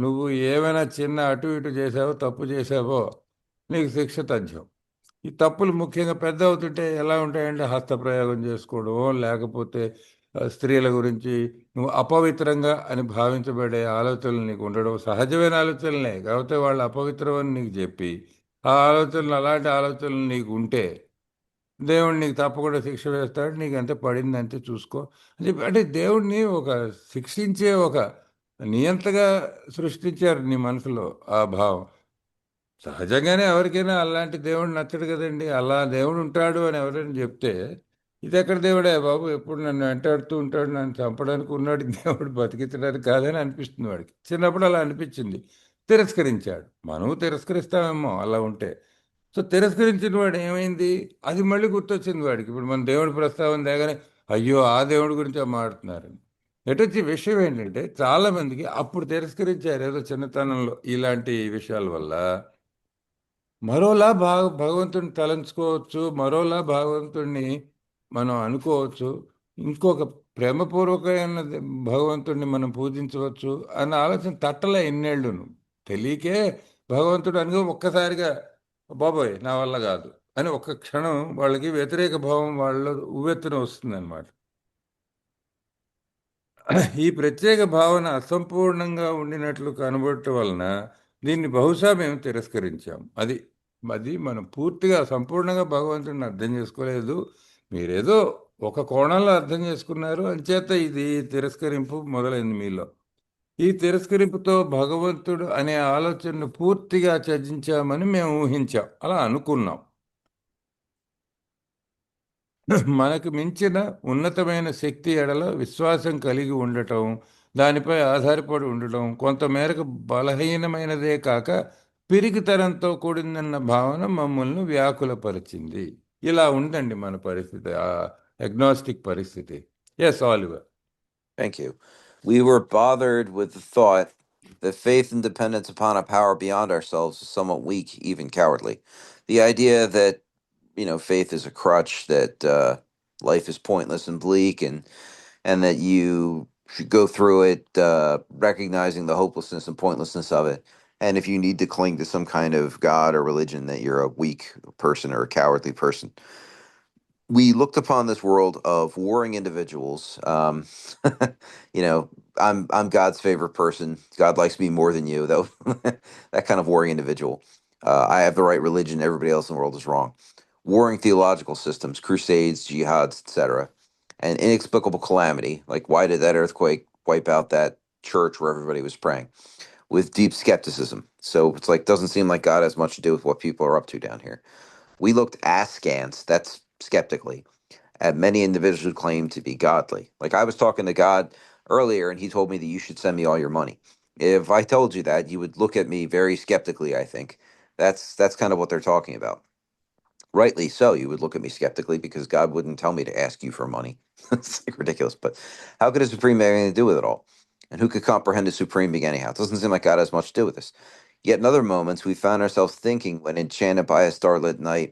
C: నువ్వు ఏమైనా చిన్న అటు ఇటు చేసావో, తప్పు చేసావో నీకు శిక్ష తథ్యం. ఈ తప్పులు ముఖ్యంగా పెద్ద అవుతుంటే ఎలా ఉంటాయంటే, హస్తప్రయోగం చేసుకోవడమో, లేకపోతే స్త్రీల గురించి నువ్వు అపవిత్రంగా అని భావించబడే ఆలోచనలు నీకు ఉండడం సహజమైన ఆలోచనలే. కాకపోతే వాళ్ళు అపవిత్రం అని నీకు చెప్పి, ఆ ఆలోచనలు, అలాంటి ఆలోచనలు నీకు ఉంటే దేవుడు నీకు తప్పకుండా శిక్ష వేస్తాడు, నీకు ఎంత పడిందంటే చూసుకో అని చెప్పి. అంటే దేవుడిని ఒక శిక్షించే ఒక నియంతగా సృష్టించారు నీ మనసులో ఆ భావం. సహజంగానే ఎవరికైనా అలాంటి దేవుడు నచ్చడు కదండి. అలా దేవుడు ఉంటాడు అని ఎవరైనా చెప్తే, ఇది ఎక్కడ దేవుడే బాబు, ఎప్పుడు నన్ను వెంటాడుతూ ఉంటాడు, నన్ను చంపడానికి ఉన్నాడు దేవుడు, బతికించడానికి కాదని అనిపిస్తుంది వాడికి. చిన్నప్పుడు అలా అనిపించింది, తిరస్కరించాడు. మనము తిరస్కరిస్తామేమో అలా ఉంటే. సో తిరస్కరించిన వాడు ఏమైంది, అది మళ్ళీ గుర్తొచ్చింది వాడికి. ఇప్పుడు మన దేవుడి ప్రస్తావన తేగానే అయ్యో ఆ దేవుడి గురించి మాట్లాడుతున్నారని. ఎటొచ్చి విషయం ఏంటంటే, చాలామందికి అప్పుడు తిరస్కరించారు ఏదో చిన్నతనంలో ఇలాంటి విషయాల వల్ల, మరోలా భగవంతుడిని తలంచుకోవచ్చు, మరోలా భగవంతుడిని మనం అనుకోవచ్చు, ఇంకొక ప్రేమపూర్వకమైన భగవంతుడిని మనం పూజించవచ్చు అన్న ఆలోచన తట్టలే ఎన్నేళ్ళును. తెలియకే భగవంతుడు అనుకో ఒక్కసారిగా బాబోయ్ నా వల్ల కాదు అని ఒక్క క్షణం వాళ్ళకి వ్యతిరేక భావం వాళ్ళలో ఉవ్వెత్తున వస్తుందన్నమాట. ఈ ప్రత్యేక భావన అసంపూర్ణంగా ఉండినట్లు కనబడటం వలన దీన్ని బహుశా మేము తిరస్కరించాం. అది అది మనం పూర్తిగా సంపూర్ణంగా భగవంతుడిని అర్థం చేసుకోలేదు. మీరేదో ఒక కోణంలో అర్థం చేసుకున్నారు, అంచేత ఇది తిరస్కరింపు మొదలైంది మీలో. ఈ తిరస్కరింపుతో భగవంతుడు అనే ఆలోచనను పూర్తిగా త్యజించామని మేము ఊహించాం, అలా అనుకున్నాం. మనకు మించిన ఉన్నతమైన శక్తి ఎడల విశ్వాసం కలిగి ఉండటం, దానిపై ఆధారపడి ఉండటం కొంతమేరకు బలహీనమైనదే కాక పిరికితనంతో కూడిందన్న భావన మమ్మల్ని వ్యాకులపరిచింది. ఇలా ఉందండి మన పరిస్థితి, అగ్నాస్టిక్ పరిస్థితి. Yes Oliver.
B: Thank you. We were bothered with the thought that faith and dependence upon a power beyond ourselves is somewhat weak, even cowardly. The idea that, faith is a crutch, that life is pointless and bleak, and that you should go through it recognizing the hopelessness and pointlessness of it. And if you need to cling to some kind of God or religion, that you're a weak person or a cowardly person. We looked upon this world of warring individuals. I'm God's favorite person. God likes me more than you, though. That kind of warring individual. I have the right religion. Everybody else in the world is wrong. Warring theological systems, crusades, jihads, etc., and inexplicable calamity. Like, why did that earthquake wipe out that church where everybody was praying? With deep skepticism. So it's like, doesn't seem like God has much to do with what people are up to down here. We looked askance, that's skeptically, at many individuals who claim to be godly. Like, I was talking to God earlier and he told me that you should send me all your money. If I told you that, you would look at me very skeptically, I think. That's kind of what they're talking about. Rightly so, you would look at me skeptically because God wouldn't tell me to ask you for money. It's like ridiculous. But how could a supreme have anything to do with it all? And who could comprehend a supreme being anyhow? It doesn't seem like God has much to do with this. Yet in other moments, we found ourselves thinking when enchanted by a starlit night,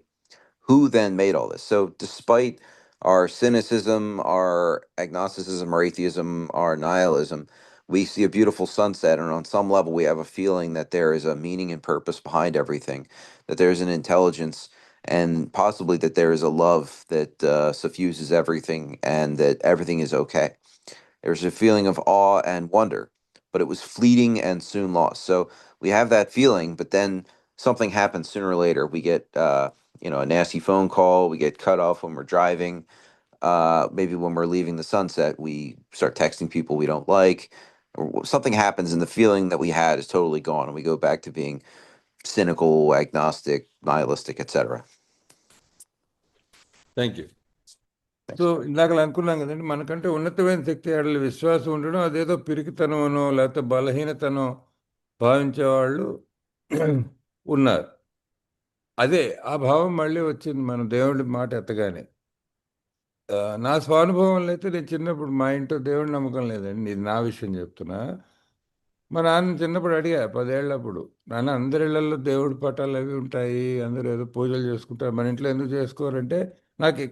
B: who then made all this? So, despite our cynicism, our agnosticism, our atheism, our nihilism, we see a beautiful sunset, and on some level, we have a feeling that there is a meaning and purpose behind everything, that there's an intelligence, and possibly that there is a love that suffuses everything, and that everything is okay. There's a feeling of awe and wonder, but it was fleeting and soon lost. So we have that feeling, but then something happens sooner or later. We get, a nasty phone call. We get cut off when we're driving. Maybe when we're leaving the sunset, we start texting people we don't like. Or something happens, and the feeling that we had is totally gone, and we go back to being cynical, agnostic, nihilistic, etc.
C: Thank you. So
B: Thanks.
C: ఇందాక అనుకున్నాం కదండి, మనకంటే ఉన్నతమైన శక్తి ఏడల విశ్వాసం ఉండడం అదేదో పిరికితనమనో లేకపోతే బలహీనతనో భావించేవాళ్ళు ఉన్నారు. అదే ఆ భావం మళ్ళీ వచ్చింది మన దేవుడి మాట ఎత్తగానే. నా స్వానుభవంలో అయితే నేను చిన్నప్పుడు మా ఇంట్లో దేవుడి నమ్మకం లేదండి, ఇది నా విషయం చెప్తున్నా. మా నాన్న చిన్నప్పుడు అడిగా 10 ఏళ్ళప్పుడు, నాన్న అందరి ఇళ్లలో దేవుడి పటాలు అవి ఉంటాయి, అందరూ ఏదో పూజలు చేసుకుంటారు, మన ఇంట్లో ఎందుకు చేసుకోరంటే నాకు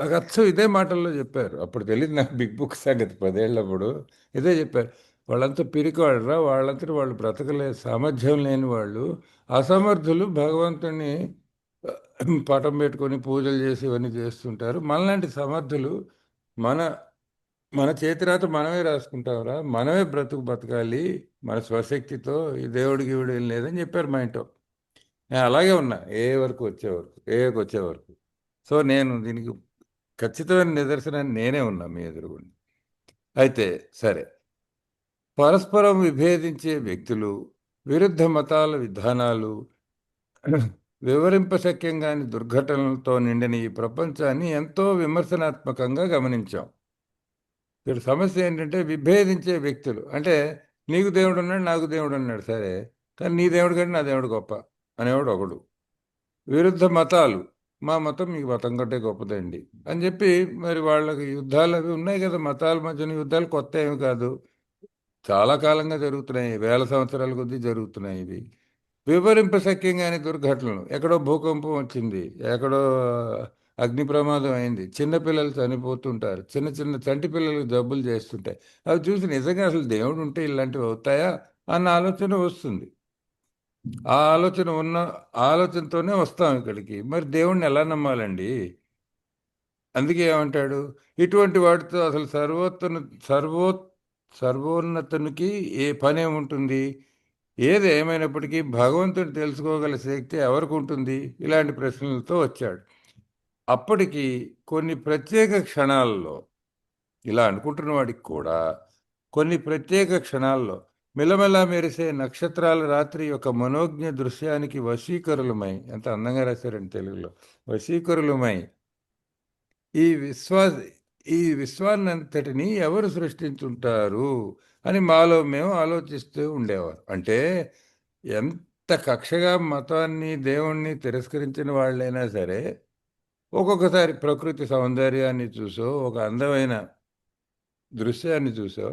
C: నాకు అచ్చం ఇదే మాటల్లో చెప్పారు. అప్పుడు తెలియదు నాకు బిగ్ బుక్ సంగతి, 10 ఏళ్ళప్పుడు ఇదే చెప్పారు. వాళ్ళంతా పిరికివాళ్ళరా, వాళ్ళంతటి వాళ్ళు బ్రతకలే సామర్థ్యం లేని వాళ్ళు, అసమర్థులు భగవంతుని పటం పెట్టుకొని పూజలు చేసి ఇవన్నీ చేస్తుంటారు. మనలాంటి సమర్థులు మన మన చేతిరాత మనమే రాసుకుంటాంరా, మనమే బతకాలి మన స్వశక్తితో, ఈ దేవుడికి ఈవిడ ఏం లేదని చెప్పారు మా ఇంట్లో. నేను అలాగే ఉన్నా ఏకి వచ్చే వరకు. సో నేను దీనికి ఖచ్చితమైన నిదర్శనాన్ని నేనే ఉన్నా మీ ఎదురుగుండి. అయితే సరే, పరస్పరం విభేదించే వ్యక్తులు, విరుద్ధ మతాల విధానాలు, వివరింపశక్యంగాని దుర్ఘటనలతో నిండిన ఈ ప్రపంచాన్ని ఎంతో విమర్శనాత్మకంగా గమనించాం. ఇక్కడ సమస్య ఏంటంటే విభేదించే వ్యక్తులు. అంటే నీకు దేవుడు ఉన్నాడు, నాకు దేవుడు ఉన్నాడు, సరే, కానీ నీ దేవుడు కంటే నా దేవుడు గొప్ప అనేవాడు ఒకడు. విరుద్ధ మతాలు, మా మతం మీ మతం కంటే గొప్పదండి అని చెప్పి, మరి వాళ్ళకి యుద్ధాలు అవి ఉన్నాయి కదా, మతాల మధ్యన యుద్ధాలు కొత్త ఏమి కాదు, చాలా కాలంగా జరుగుతున్నాయి, వేల సంవత్సరాల కొద్దీ జరుగుతున్నాయి ఇవి. వివరింపశక్యంగాని దుర్ఘటనలు, ఎక్కడో భూకంపం వచ్చింది, ఎక్కడో అగ్ని ప్రమాదం అయింది, చిన్నపిల్లలు చనిపోతుంటారు, చిన్న చిన్న చంటి పిల్లలకు జబ్బులు చేస్తుంటాయి. అవి చూసి నిజంగా అసలు దేవుడు ఉంటే ఇలాంటివి అవుతాయా అన్న ఆలోచన వస్తుంది. ఆ ఆలోచనతోనే వస్తాం ఇక్కడికి. మరి దేవుణ్ణి ఎలా నమ్మాలండి? అందుకే ఏమంటాడు, ఇటువంటి వాటితో అసలు సర్వోన్నతునికి ఏ పనే ఉంటుంది? ఏది ఏమైనప్పటికీ భగవంతుని తెలుసుకోగల శక్తి ఎవరికి ఉంటుంది? ఇలాంటి ప్రశ్నలతో వచ్చాడు. అప్పటికి కొన్ని ప్రత్యేక క్షణాల్లో ఇలా అనుకుంటున్న వాడికి కూడా కొన్ని ప్రత్యేక క్షణాల్లో మిలమిలా మెరిసే నక్షత్రాల రాత్రి యొక్క మనోజ్ఞ దృశ్యానికి వశీకరులమై, ఎంత అందంగా రాశారండి తెలుగులో, వశీకరులమై ఈ ఈ విశ్వాన్నంతటినీ ఎవరు సృష్టించుంటారు అని మాలో మేము ఆలోచిస్తూ ఉండేవారు. అంటే ఎంత కక్షగా మతాన్ని దేవుణ్ణి తిరస్కరించిన వాళ్ళైనా సరే ఒక్కొక్కసారి ప్రకృతి సౌందర్యాన్ని చూసో, ఒక అందమైన దృశ్యాన్ని చూసో,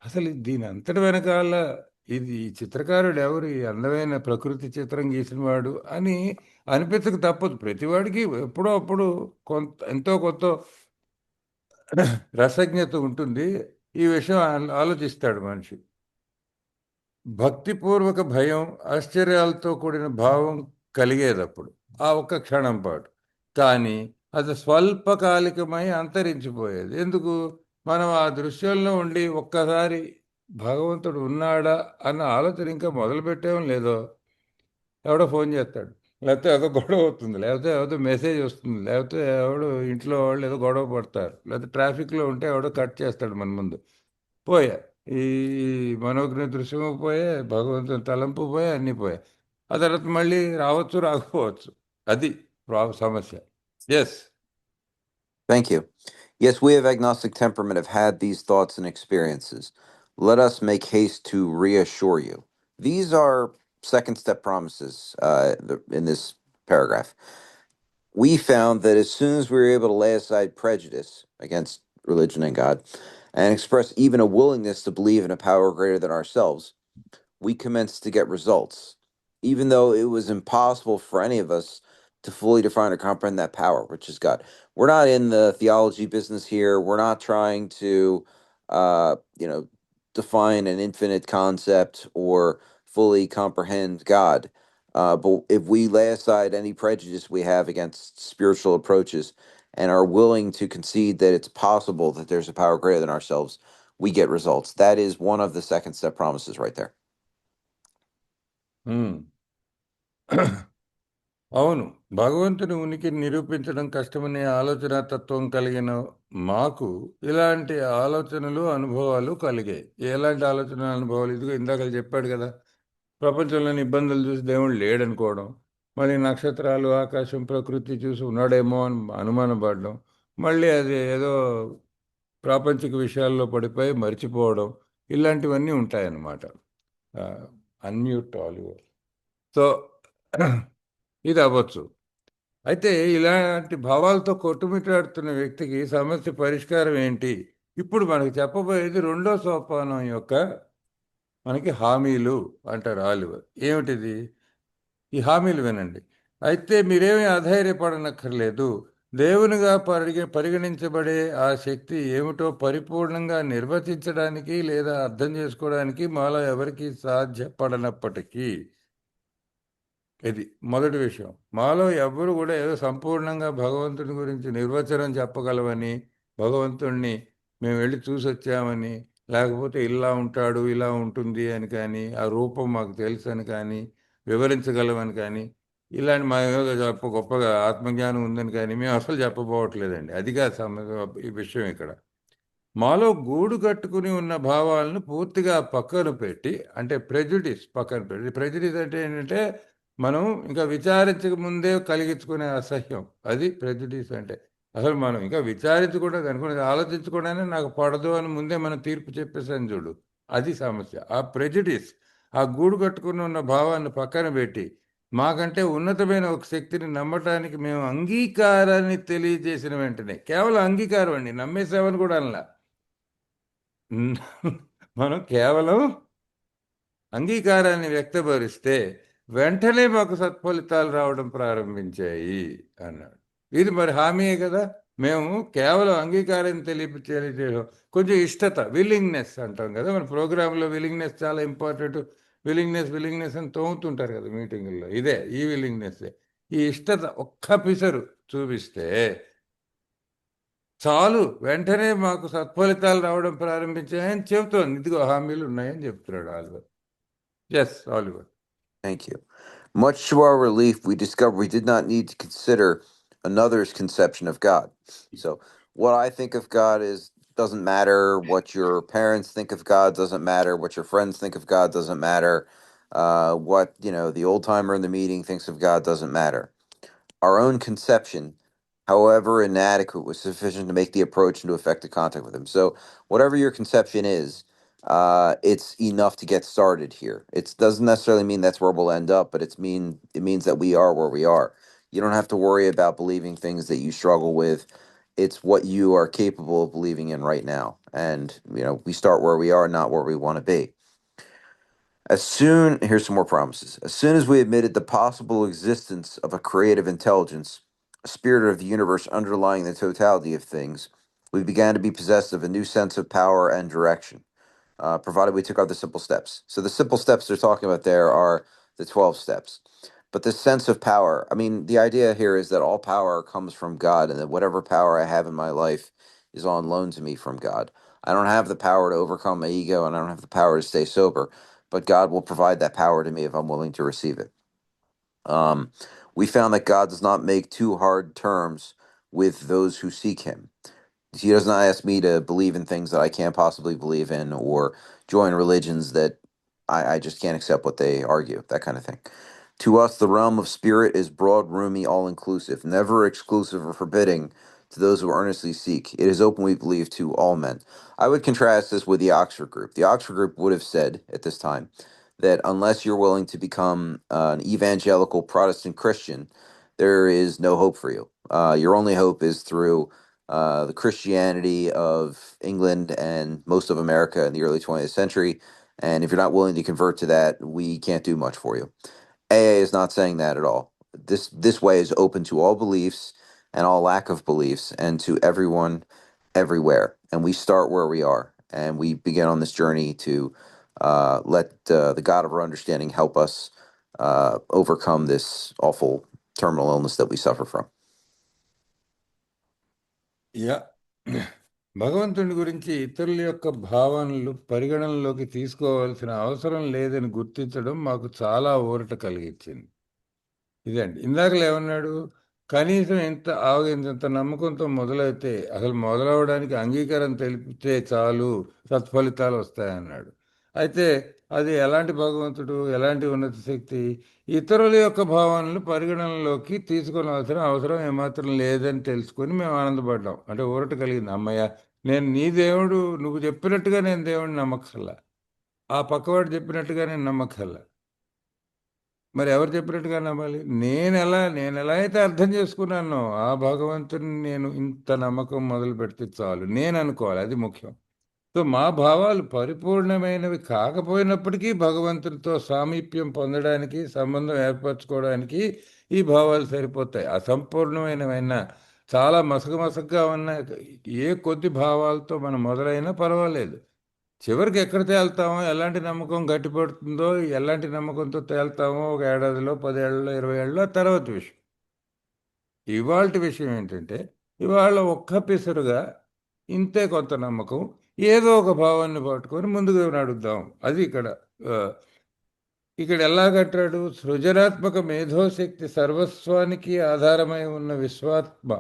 C: అసలు దీని అంతటి వెనకాల ఇది ఈ చిత్రకారుడు ఎవరు, ఈ అందమైన ప్రకృతి చిత్రం గీసినవాడు అని అనిపించక తప్పదు. ప్రతివాడికి ఎప్పుడో అప్పుడు ఎంతో కొంత రసజ్ఞత ఉంటుంది. ఈ విషయం ఆలోచిస్తాడు మనిషి. భక్తిపూర్వక భయం, ఆశ్చర్యాలతో కూడిన భావం కలిగేదప్పుడు ఆ ఒక్క క్షణం పాటు. కానీ అది స్వల్పకాలికమై అంతరించిపోయేది. ఎందుకు? మనం ఆ దృశ్యంలో ఉండి ఒక్కసారి భగవంతుడు ఉన్నాడా అన్న ఆలోచన ఇంకా మొదలుపెట్టేం లేదో, ఎవడో ఫోన్ చేస్తాడు, లేకపోతే ఏదో గొడవ అవుతుంది, లేకపోతే ఏదో మెసేజ్ వస్తుంది, లేకపోతే ఎవడో ఇంట్లో వాళ్ళు ఏదో గొడవ పడతారు, లేకపోతే ట్రాఫిక్లో ఉంటే ఎవడో కట్ చేస్తాడు మన ముందు. పోయా ఈ మనోజ్ఞ దృశ్యము పోయే, భగవంతుని తలంపు పోయే, అన్నీ పోయాయి. ఆ తర్వాత మళ్ళీ రావచ్చు, రాకపోవచ్చు. అది సమస్య. Yes.
B: Thank you. Yes, we of agnostic temperament have had these thoughts and experiences. Let us make haste to reassure you. These are second step promises in this paragraph. We found that as soon as we were able to lay aside prejudice against religion and God and express even a willingness to believe in a power greater than ourselves, we commenced to get results, even though it was impossible for any of us to fully define or comprehend that power, which is God. We're not in the theology business here. We're not trying to, define an infinite concept or fully comprehend God. But if we lay aside any prejudice we have against spiritual approaches and are willing to concede that it's possible that there's a power greater than ourselves, we get results. That is one of the second step promises right there.
C: అవును, భగవంతుని ఉనికిని నిరూపించడం కష్టమనే ఆలోచన తత్వం కలిగిన మాకు ఇలాంటి ఆలోచనలు, అనుభవాలు కలిగాయి. ఎలాంటి ఆలోచన, అనుభవాలు? ఇదిగో ఇందాక చెప్పాడు కదా, ప్రపంచంలోని ఇబ్బందులు చూసి దేవుడు లేడనుకోవడం, మళ్ళీ నక్షత్రాలు, ఆకాశం, ప్రకృతి చూసి ఉన్నాడేమో అని అనుమానపడడం, మళ్ళీ అది ఏదో ప్రాపంచిక విషయాల్లో పడిపోయి మర్చిపోవడం, ఇలాంటివన్నీ ఉంటాయన్నమాట. Unmute Oliver. సో ఇది అవ్వచ్చు. అయితే ఇలాంటి భావాలతో కొట్టుమిట్టాడుతున్న వ్యక్తికి సమస్య పరిష్కారం ఏంటి? ఇప్పుడు మనకి చెప్పబోయేది రెండో సోపానం యొక్క మనకి హామీలు అంటారు ఆలివర్. ఏమిటిది? ఈ హామీలు వినండి. అయితే మీరేమీ అధైర్యపడనక్కర్లేదు. దేవునిగా పరిగణించబడే ఆ శక్తి ఏమిటో పరిపూర్ణంగా నిర్వచించడానికి లేదా అర్థం చేసుకోవడానికి మాలో ఎవరికి సాధ్యపడనప్పటికీ, ఇది మొదటి విషయం. మాలో ఎవ్వరు కూడా ఏదో సంపూర్ణంగా భగవంతుని గురించి నిర్వచనం చెప్పగలవని, భగవంతుణ్ణి మేము వెళ్ళి చూసి వచ్చామని, లేకపోతే ఇలా ఉంటాడు, ఇలా ఉంటుంది అని కానీ, ఆ రూపం మాకు తెలుసు అని కానీ, వివరించగలమని కానీ, ఇలాంటి మా గొప్పగా ఆత్మజ్ఞానం ఉందని కానీ మేము అసలు చెప్పబోవట్లేదండి. అది కాదు ఈ విషయం ఇక్కడ. మాలో గూడు కట్టుకుని ఉన్న భావాలను పూర్తిగా పక్కన పెట్టి, అంటే ప్రెజుడిస్ పక్కన పెట్టి, ప్రెజుడిస్ అంటే ఏంటంటే మనం ఇంకా విచారించక ముందే కలిగించుకునే అసహ్యం, అది ప్రెజుడిస్ అంటే. అసలు మనం ఇంకా విచారించకుండా అనుకునేది ఆలోచించకుండానే నాకు పడదు అని ముందే మనం తీర్పు చెప్పేసాను చూడు, అది సమస్య. ఆ ప్రెజుడిస్, ఆ గూడు కట్టుకుని ఉన్న భావాన్ని పక్కన పెట్టి మాకంటే ఉన్నతమైన ఒక శక్తిని నమ్మటానికి మేము అంగీకారాన్ని తెలియజేసిన వెంటనే, కేవలం అంగీకారం అండి, నమ్మేసామని కూడా అనలా, మనం కేవలం అంగీకారాన్ని వ్యక్తపరిస్తే వెంటనే మాకు సత్ఫలితాలు రావడం ప్రారంభించాయి అన్నాడు. ఇది మరి హామీయే కదా. మేము కేవలం అంగీకారం తెలియజేయడం, కొంచెం ఇష్టత, విల్లింగ్నెస్ అంటాం కదా మన ప్రోగ్రాంలో. విల్లింగ్నెస్ చాలా ఇంపార్టెంట్. విల్లింగ్నెస్ అని తోముతుంటారు కదా మీటింగుల్లో. ఇదే ఈ విల్లింగ్నెస్. ఈ ఇష్టత ఒక్క పిసరు చూపిస్తే చాలు, వెంటనే మాకు సత్ఫలితాలు రావడం ప్రారంభించాయని చెబుతోంది. ఇదిగో హామీలు ఉన్నాయని చెప్తున్నాడు Oliver. Yes Oliver.
B: Thank you. Much to our relief, we discovered we did not need to consider another's conception of God. So what I think of God is doesn't matter. What your parents think of God doesn't matter. What your friends think of God doesn't matter. What the old timer in the meeting thinks of God doesn't matter. Our own conception, however inadequate, was sufficient to make the approach and to effect a contact with him. So whatever your conception is, it's enough to get started here. It doesn't necessarily mean that's where we'll end up, but it means that we are where we are. You don't have to worry about believing things that you struggle with. It's what you are capable of believing in right now. And, we start where we are, not where we want to be. Here's some more promises. As soon as we admitted the possible existence of a creative intelligence, a spirit of the universe underlying the totality of things, we began to be possessed of a new sense of power and direction, provided we took out the simple steps. So the simple steps they're talking about there are the 12 steps. But this sense of power, I mean, the idea here is that all power comes from God, and that whatever power I have in my life is on loan to me from God. I don't have the power to overcome my ego, and I don't have the power to stay sober, but God will provide that power to me if I'm willing to receive it. We found that God does not make too hard terms with those who seek Him. He does not ask me to believe in things that I can't possibly believe in, or join religions that I just can't accept what they argue, that kind of thing. To us, the realm of spirit is broad, roomy, all inclusive, never exclusive or forbidding to those who earnestly seek. It is open, we believe, to all men. I would contrast this with the Oxford Group. The Oxford Group would have said at this time that unless you're willing to become an evangelical Protestant Christian, there is no hope for you. Your only hope is through the Christianity of England and most of America in the early 20th century. And if you're not willing to convert to that, we can't do much for you. AA is not saying that at all. This way is open to all beliefs and all lack of beliefs, and to everyone, everywhere. And we start where we are, and we begin on this journey to let the God of our understanding help us overcome this awful terminal illness that we suffer from.
C: Yeah భగవంతుని గురించి ఇతరుల యొక్క భావనలు పరిగణనలోకి తీసుకోవాల్సిన అవసరం లేదని గుర్తించడం మాకు చాలా ఊరట కలిగించింది. ఇదండి ఇందాకలు ఏమన్నాడు, కనీసం ఇంత నమ్మకంతో మొదలైతే అసలు మొదలవడానికి అంగీకారం తెలిపితే చాలు సత్ఫలితాలు వస్తాయన్నాడు. అయితే అది ఎలాంటి భగవంతుడు, ఎలాంటి ఉన్నత శక్తి? ఇతరుల యొక్క భావనలు పరిగణనలోకి తీసుకునవలసిన అవసరం ఏమాత్రం లేదని తెలుసుకొని మేము ఆనందపడ్డాం. అంటే ఊరట కలిగింది, అమ్మయ్య నేను నీ దేవుడు, నువ్వు చెప్పినట్టుగా నేను దేవుడిని నమ్మకల్లా, ఆ పక్కవాడు చెప్పినట్టుగా నేను నమ్మకల్లా. మరి ఎవరు చెప్పినట్టుగా నమ్మాలి? నేను ఎలా అయితే అర్థం చేసుకున్నానో ఆ భగవంతుని నేను ఇంత నమ్మకం మొదలు పెడితే చాలు నేను అనుకోవాలి, అది ముఖ్యం. సో మా భావాలు పరిపూర్ణమైనవి కాకపోయినప్పటికీ భగవంతునితో సామీప్యం పొందడానికి, సంబంధం ఏర్పరచుకోవడానికి ఈ భావాలు సరిపోతాయి. అసంపూర్ణమైనవైనా, చాలా మసకగా ఉన్న ఏ కొద్ది భావాలతో మనం మొదలైనా పర్వాలేదు. చివరికి ఎక్కడ తేల్తామో, ఎలాంటి నమ్మకం గట్టిపడుతుందో, ఎలాంటి నమ్మకంతో తేల్తామో, ఒక ఏడాదిలో, 10 ఏళ్ళలో, 20 ఏళ్ళలో తర్వాత విషయం. ఇవాల్టి విషయం ఏంటంటే, ఇవాళ ఒక్క పిసరుగా ఇంతే కొంత నమ్మకం, ఏదో ఒక భావాన్ని పట్టుకొని ముందుకు నడుద్దాం. అది ఇక్కడ ఎలాగంటాడు, సృజనాత్మక మేధోశక్తి సర్వస్వానికి ఆధారమై ఉన్న విశ్వాత్మ,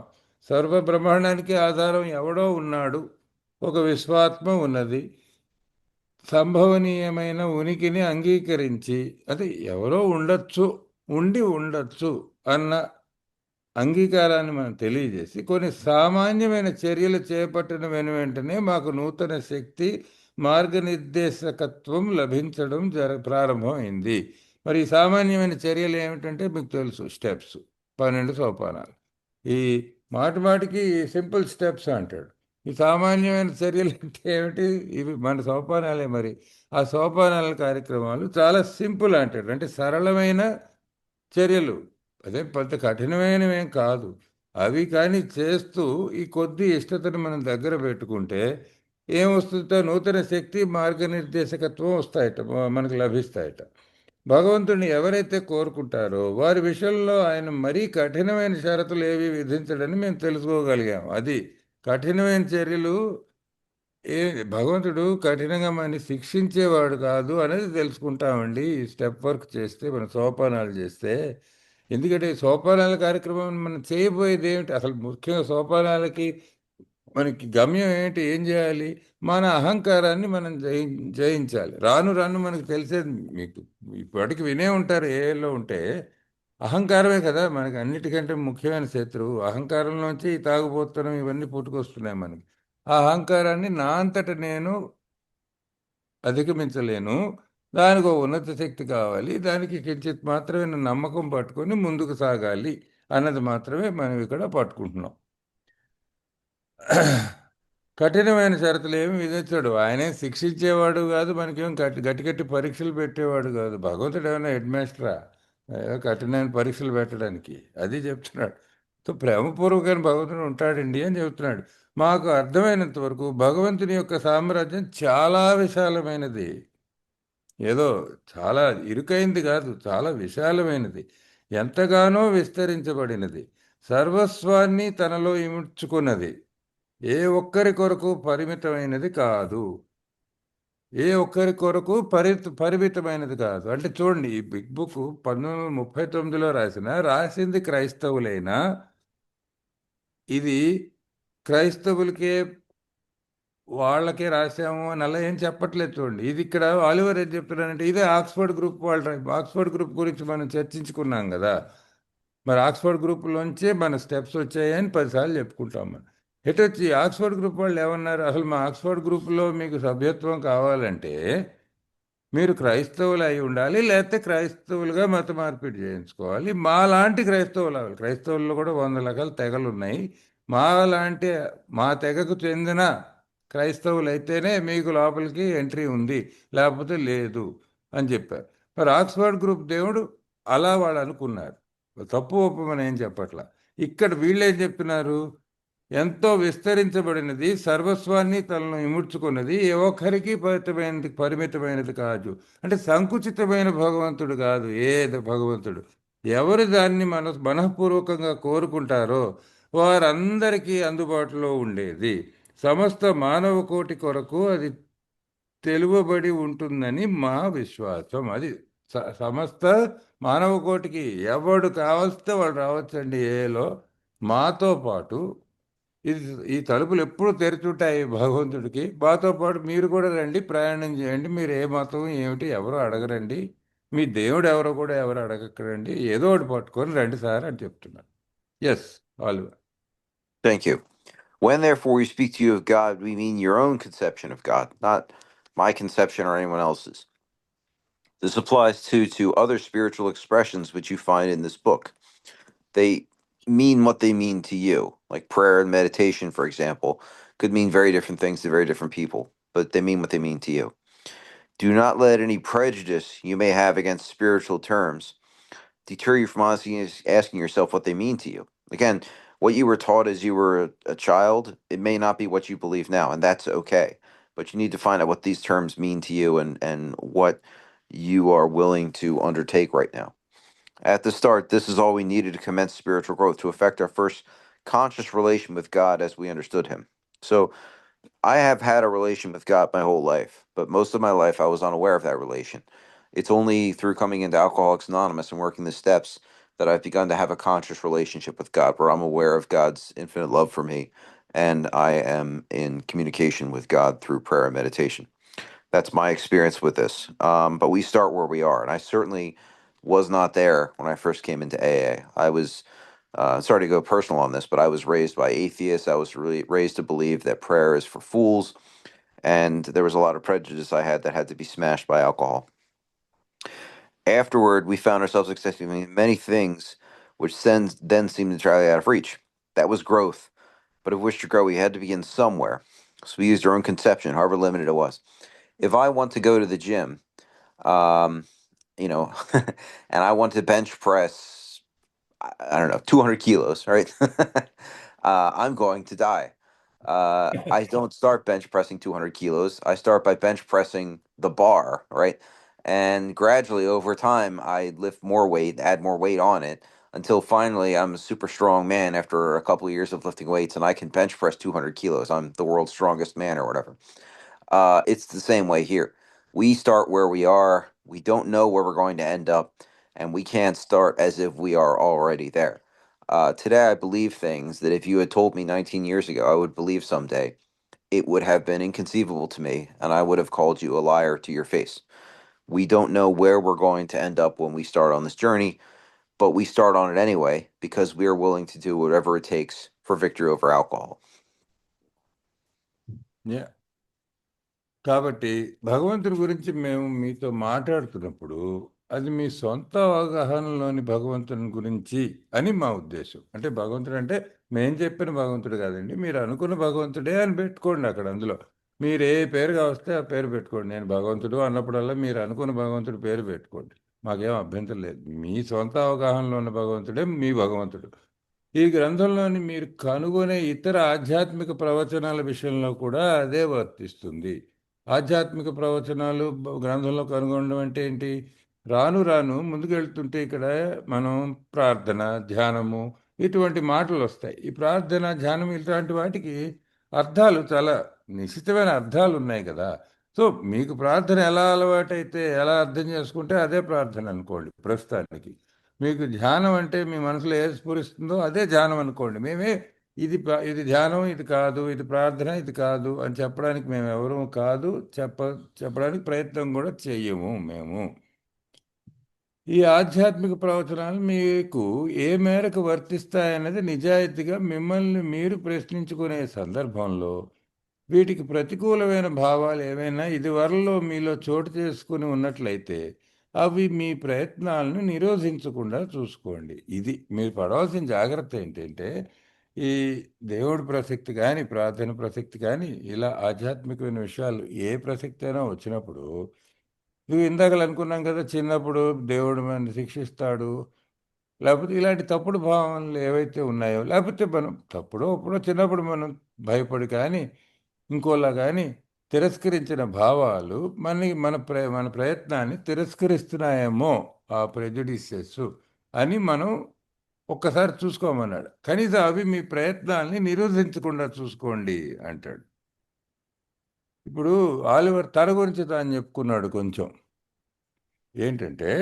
C: సర్వ బ్రహ్మాండానికి ఆధారం ఎవడో ఉన్నాడు, ఒక విశ్వాత్మ ఉన్నది, సంభవనీయమైన ఉనికిని అంగీకరించి, అది ఎవరో ఉండి ఉండొచ్చు అన్న అంగీకారాన్ని మనం తెలియజేసి కొన్ని సామాన్యమైన చర్యలు చేపట్టిన వెంటనే మాకు నూతన శక్తి, మార్గనిర్దేశకత్వం లభించడం ప్రారంభమైంది. మరి ఈ సామాన్యమైన చర్యలు ఏమిటంటే మీకు తెలుసు, స్టెప్స్, 12 సోపానాలు. ఈ మాటికి సింపుల్ స్టెప్స్ అంటాడు. ఈ సామాన్యమైన చర్యలు అంటే ఏమిటి? ఇవి మన సోపానాలే. మరి ఆ సోపానాల కార్యక్రమాలు చాలా సింపుల్ అంటాడు, అంటే సరళమైన చర్యలు, అదే పెద్ద కఠినమైనవేం కాదు. అవి కానీ చేస్తూ ఈ కొద్ది ఇష్టతను మనం దగ్గర పెట్టుకుంటే ఏమొస్తుందో, నూతన శక్తి, మార్గనిర్దేశకత్వం వస్తాయట, మనకు లభిస్తాయట. భగవంతుడిని ఎవరైతే కోరుకుంటారో వారి విషయంలో ఆయన మరీ కఠినమైన షరతులు ఏవి విధించడని మేము తెలుసుకోగలిగాం. అది కఠినమైన చర్యలు భగవంతుడు కఠినంగా మనని శిక్షించేవాడు కాదు అనేది తెలుసుకుంటామండి. ఈ స్టెప్ వర్క్ చేస్తే, మన సోపానాలు చేస్తే. ఎందుకంటే సోపానాల కార్యక్రమం మనం చేయబోయేది ఏమిటి? అసలు ముఖ్యంగా సోపానాలకి మనకి గమ్యం ఏంటి? ఏం చేయాలి? మన అహంకారాన్ని మనం జయించాలి. రాను రాను మనకు తెలిసేది, మీకు ఇప్పటికి వినే ఉంటారు ఏలో ఉంటే, అహంకారమే కదా మనకి అన్నిటికంటే ముఖ్యమైన శత్రువు. అహంకారంలోంచి ఈ తాగుబోతనం ఇవన్నీ పుట్టుకొస్తున్నాయి మనకి. ఆ అహంకారాన్ని నా అంతట నేను అధిగమించలేను. దానికి ఒక ఉన్నత శక్తి కావాలి. దానికి కించిత్ మాత్రమే నమ్మకం పట్టుకొని ముందుకు సాగాలి అన్నది మాత్రమే మనం ఇక్కడ పట్టుకుంటున్నాం. కఠినమైన షరతులు ఏమి విధించాడు. ఆయనే శిక్షించేవాడు కాదు, మనకేం గట్టి గట్టి పరీక్షలు పెట్టేవాడు కాదు. భగవంతుడు ఏమైనా హెడ్ మాస్టరా ఏదో కఠినమైన పరీక్షలు పెట్టడానికి? అది చెప్తున్నాడు. సో ప్రేమపూర్వకమైన భగవంతుడు ఉంటాడండి అని చెబుతున్నాడు. మాకు అర్థమైనంత వరకు భగవంతుని యొక్క సామ్రాజ్యం చాలా విశాలమైనది. ఏదో చాలా ఇరుకైంది కాదు, చాలా విశాలమైనది, ఎంతగానో విస్తరించబడినది, సర్వస్వాన్ని తనలో ఇముడ్చుకున్నది, ఏ ఒక్కరి కొరకు పరిమితమైనది కాదు. ఏ ఒక్కరి కొరకు పరిమితమైనది కాదు. అంటే చూడండి, ఈ బిగ్ బుక్ 1939లో రాసింది క్రైస్తవులైనా ఇది క్రైస్తవులకే వాళ్ళకే రాసాము అని అలా ఏం చెప్పట్లేదు. చూడండి, ఇది ఇక్కడ ఆలివర్ ఏం చెప్తున్నారంటే, ఇదే ఆక్స్ఫర్డ్ గ్రూప్ వాళ్ళు ఆక్స్ఫర్డ్ గ్రూప్ గురించి మనం చర్చించుకున్నాం కదా. మరి ఆక్స్ఫర్డ్ గ్రూప్లోంచే మన స్టెప్స్ వచ్చాయని 10 సార్లు చెప్పుకుంటాం మనం. వచ్చి ఆక్స్ఫర్డ్ గ్రూప్ వాళ్ళు ఏమన్నారు? అసలు మా ఆక్స్ఫర్డ్ గ్రూప్లో మీకు సభ్యత్వం కావాలంటే మీరు క్రైస్తవులు అయి ఉండాలి, లేకపోతే క్రైస్తవులుగా మత మార్పిడి చేయించుకోవాలి. మా లాంటి క్రైస్తవుల్లో కూడా 100 రకాల తెగలు ఉన్నాయి. మా తెగకు చెందిన క్రైస్తవులు అయితేనే మీకు లోపలికి ఎంట్రీ ఉంది, లేకపోతే లేదు అని చెప్పారు. మరి ఆక్స్ఫర్డ్ గ్రూప్ దేవుడు అలా వాళ్ళు అనుకున్నారు. తప్పు ఒప్పమని ఏం చెప్పట్లా. ఇక్కడ వీళ్ళు ఏం చెప్తున్నారు? ఎంతో విస్తరించబడినది, సర్వస్వాన్ని తనను ఇముడ్చుకున్నది, ఏ ఒక్కరికి పరిమితమైనది కాదు. అంటే సంకుచితమైన భగవంతుడు కాదు ఏది భగవంతుడు. ఎవరు దాన్ని మనఃపూర్వకంగా కోరుకుంటారో వారందరికీ అందుబాటులో ఉండేది. సమస్త మానవ కోటి కొరకు అది తెలువబడి ఉంటుందని మా విశ్వాసం. అది సమస్త మానవ కోటికి ఎవడు కావలిస్తే వాడు రావచ్చండి. ఏలో మాతో పాటు ఈ తలుపులు ఎప్పుడు తెరిచుంటాయి భగవంతుడికి. మాతో పాటు మీరు కూడా రండి, ప్రయాణం చేయండి. మీరు ఏ మతం ఏమిటి ఎవరో అడగరండి, మీ దేవుడు ఎవరో కూడా ఎవరు అడగక్కరండి, ఏదో ఒకటి పట్టుకొని రండి సార్ అని చెప్తున్నారు. Yes, all.
B: Thank you. When therefore we speak to you of God, we mean your own conception of God, not my conception or anyone else's. This applies to other spiritual expressions which you find in this book. They mean what they mean to you. Like prayer and meditation, for example, could mean very different things to very different people, but they mean what they mean to you. Do not let any prejudice you may have against spiritual terms deter you from honestly asking yourself what they mean to you. Again, what you were taught as you were a child, it may not be what you believe now, and that's okay. But you need to find out what these terms mean to you and what you are willing to undertake right now. At the start, this is all we needed to commence spiritual growth, to effect our first conscious relation with God as we understood Him. So, I have had a relation with God my whole life, but most of my life I was unaware of that relation. It's only through coming into Alcoholics Anonymous and working the steps that I've begun to have a conscious relationship with God, where I'm aware of God's infinite love for me, and I am in communication with God through prayer and meditation. That's my experience with this. But we start where we are, and I certainly was not there when I first came into AA. I was sorry to go personal on this, but I was raised by atheists. I was really raised to believe that prayer is for fools, and there was a lot of prejudice I had that had to be smashed by alcohol. Afterward, we found ourselves accepting many things which then seemed entirely out of reach. That was growth, but if we wished to grow, we had to begin somewhere. So we used our own conception, however limited it was. If I want to go to the gym, um, and I want to bench press, I don't know, 200 kilos, right? I'm going to die. I don't start bench pressing 200 kilos. I start by bench pressing the bar, right? And gradually over time, I lift more weight, add more weight on it, until finally I'm a super strong man after a couple of years of lifting weights, and I can bench press 200 kilos. I'm the world's strongest man or whatever. It's the same way here. We start where we are. We don't know where we're going to end up. and we can't start as if we are already there. Today, I believe things that if you had told me 19 years ago, I would believe someday. It would have been inconceivable to me, and I would have called you a liar to your face. We don't know where we're going to end up when we start on this journey, but we start on it anyway because we are willing to do whatever it takes for victory over alcohol.
C: Yeah. కాబట్టి భగవంతుడి గురించి మేము మీతో మాట్లాడుతున్నప్పుడు అది మీ సొంత అవగాహనలోని భగవంతుని గురించి అని మా ఉద్దేశం. అంటే భగవంతుడు అంటే మేము చెప్పిన భగవంతుడు కాదండి, మీరు అనుకున్న భగవంతుడే అని పెట్టుకోండి అక్కడ. అందులో మీరు ఏ పేరుగా వస్తే ఆ పేరు పెట్టుకోండి. నేను భగవంతుడు అన్నప్పుడల్లా మీరు అనుకున్న భగవంతుడి పేరు పెట్టుకోండి, మాకేం అభ్యంతరం లేదు. మీ సొంత అవగాహనలో ఉన్న భగవంతుడే మీ భగవంతుడు. ఈ గ్రంథంలోని మీరు కనుగొనే ఇతర ఆధ్యాత్మిక ప్రవచనాల విషయంలో కూడా అదే వర్తిస్తుంది. ఆధ్యాత్మిక ప్రవచనాలు గ్రంథంలో కనుగొనడం అంటే ఏంటి? రాను రాను ముందుకెళ్తుంటే ఇక్కడ మనం ప్రార్థన, ధ్యానము ఇటువంటి మాటలు వస్తాయి. ఈ ప్రార్థన, ధ్యానం ఇలాంటి వాటికి అర్థాలు చాలా నిశ్చితమైన అర్థాలు ఉన్నాయి కదా. సో మీకు ప్రార్థన ఎలా అలవాటైతే ఎలా అర్థం చేసుకుంటే అదే ప్రార్థన అనుకోండి ప్రస్తుతానికి. మీకు ధ్యానం అంటే మీ మనసులో ఏది స్ఫురిస్తుందో అదే ధ్యానం అనుకోండి. మేమే ఇది ధ్యానం, ఇది కాదు, ఇది ప్రార్థన, ఇది కాదు అని చెప్పడానికి మేము ఎవరూ కాదు, చెప్పడానికి ప్రయత్నం కూడా చెయ్యము మేము. ఈ ఆధ్యాత్మిక ప్రవచనాలు మీకు ఏ మేరకు వర్తిస్తాయన్నది నిజాయితీగా మిమ్మల్ని మీరు ప్రశ్నించుకునే సందర్భంలో వీటికి ప్రతికూలమైన భావాలు ఏవైనా ఇదివరలో మీలో చోటు చేసుకుని ఉన్నట్లయితే అవి మీ ప్రయత్నాలను నిరోధించకుండా చూసుకోండి. ఇది మీరు పడవలసిన జాగ్రత్త ఏంటంటే, ఈ దేవుడి ప్రసక్తి కానీ, ప్రార్థన ప్రసక్తి కానీ, ఇలా ఆధ్యాత్మికమైన విషయాలు ఏ ప్రసక్తి అయినా వచ్చినప్పుడు, నువ్వు ఇందాకలు అనుకున్నాం కదా, చిన్నప్పుడు దేవుడు మనల్ని శిక్షిస్తాడు, లేకపోతే ఇలాంటి తప్పుడు భావనలు ఏవైతే ఉన్నాయో, లేకపోతే మనం తప్పుడో అప్పుడో చిన్నప్పుడు మనం భయపడి కానీ ఇంకోలా కానీ తిరస్కరించిన భావాలు మన ప్రయత్నాన్ని తిరస్కరిస్తున్నాయేమో, ఆ ప్రెజుడిసెస్ అని మనం ఒక్కసారి చూసుకోమన్నాడు. కనీసం అవి మీ ప్రయత్నాల్ని నిరోధించకుండా చూసుకోండి అంటాడు. ఇప్పుడు ఆలివర్ తన గురించి తాను చెప్పుకున్నాడు కొంచెం. ఏంటంటే,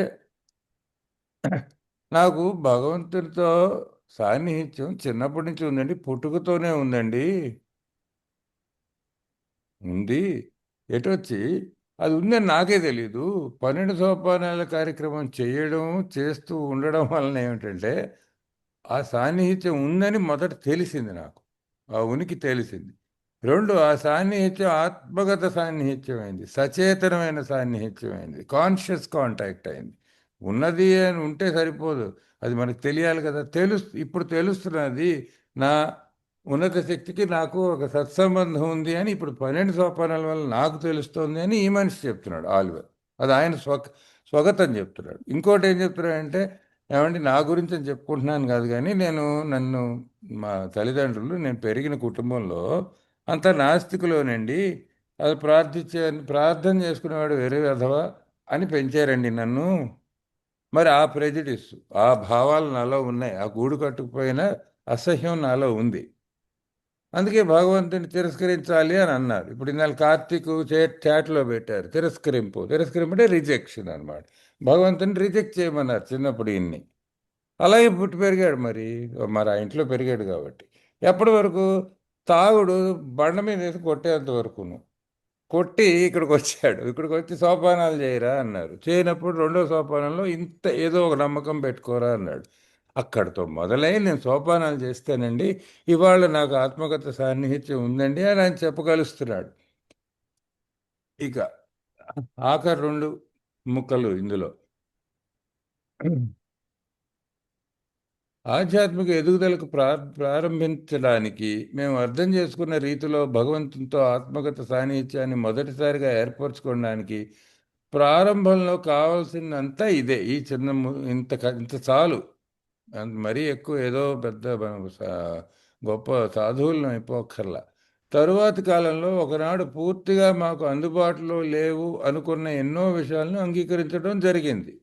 C: నాకు భగవంతుడితో సాన్నిహిత్యం చిన్నప్పటి నుంచి ఉందండి, పుట్టుకతోనే ఉందండి, ఉంది. ఎటొచ్చి అది ఉందని నాకే తెలీదు. 12 సోపానాల కార్యక్రమం చేస్తూ ఉండడం వలన ఏమిటంటే, ఆ సాన్నిహిత్యం ఉందని మొదట తెలిసింది నాకు. ఆ ఉనికి తెలిసింది. 2 ఆ సాన్నిహిత్యం ఆత్మగత సాన్నిహిత్యం అయింది, సచేతనమైన సాన్నిహిత్యం అయింది, కాన్షియస్ కాంటాక్ట్ అయింది. ఉన్నది అని ఉంటే సరిపోదు, అది మనకు తెలియాలి కదా. ఇప్పుడు తెలుస్తున్నది నా ఉన్నత శక్తికి నాకు ఒక సత్సంబంధం ఉంది అని ఇప్పుడు 12 సోపానాల వల్ల నాకు తెలుస్తోంది అని ఈ మనిషి చెప్తున్నాడు ఆలివర్. అది ఆయన స్వగతం చెప్తున్నాడు. ఇంకోటి ఏం చెప్తున్నాడంటే, ఏమంటే నా గురించి అని చెప్పుకుంటున్నాను కాదు కానీ, నన్ను మా తల్లిదండ్రులు నేను పెరిగిన కుటుంబంలో అంత నాస్తికులోనండి, అది ప్రార్థన చేసుకునేవాడు వేరే విధవా అని పెంచారండి నన్ను. మరి ఆ ప్రెజుడిస్, ఆ భావాలు నాలో ఉన్నాయి, ఆ గూడు కట్టుకుపోయిన అసహ్యం నాలో ఉంది. అందుకే భగవంతుని తిరస్కరించాలి అని అన్నారు. ఇప్పుడు ఇన్నాళ్ళు కార్తీక్ చాట్లో పెట్టారు తిరస్కరింపు అంటే రిజెక్షన్ అనమాట. భగవంతుని రిజెక్ట్ చేయమన్నారు చిన్నప్పుడు ఇన్ని. అలాగే పుట్టి పెరిగాడు, మరి ఆ ఇంట్లో పెరిగాడు కాబట్టి. ఎప్పటి వరకు? తాగుడు బండ మీద వేసి కొట్టేంత వరకును. కొట్టి ఇక్కడికి వచ్చాడు. ఇక్కడికి వచ్చి సోపానాలు చేయరా అన్నారు. చేయనప్పుడు 2వ సోపానంలో ఇంత ఏదో ఒక నమ్మకం పెట్టుకోరా అన్నాడు. అక్కడితో మొదలై నేను సోపానాలు చేస్తానండి, ఇవాళ నాకు ఆత్మగత సాన్నిహిత్యం ఉందండి అని ఆయన చెప్పగలుస్తున్నాడు. ఇక ఆఖరి 2 ముక్కలు ఇందులో, ఆధ్యాత్మిక ఎదుగుదలకు ప్రారంభించడానికి మేము అర్థం చేసుకున్న రీతిలో భగవంతునితో ఆత్మగత సాన్నిహిత్యాన్ని మొదటిసారిగా ఏర్పరచుకోవడానికి ప్రారంభంలో కావాల్సిందంతా ఇదే. ఈ ఇంత చాలు. మరీ ఎక్కువ ఏదో పెద్ద గొప్ప సాధువులను అయిపోక్కర్లా. తరువాతి కాలంలో ఒకనాడు పూర్తిగా మాకు అందుబాటులో లేవు అనుకున్న ఎన్నో విషయాలను అంగీకరించడం జరిగింది.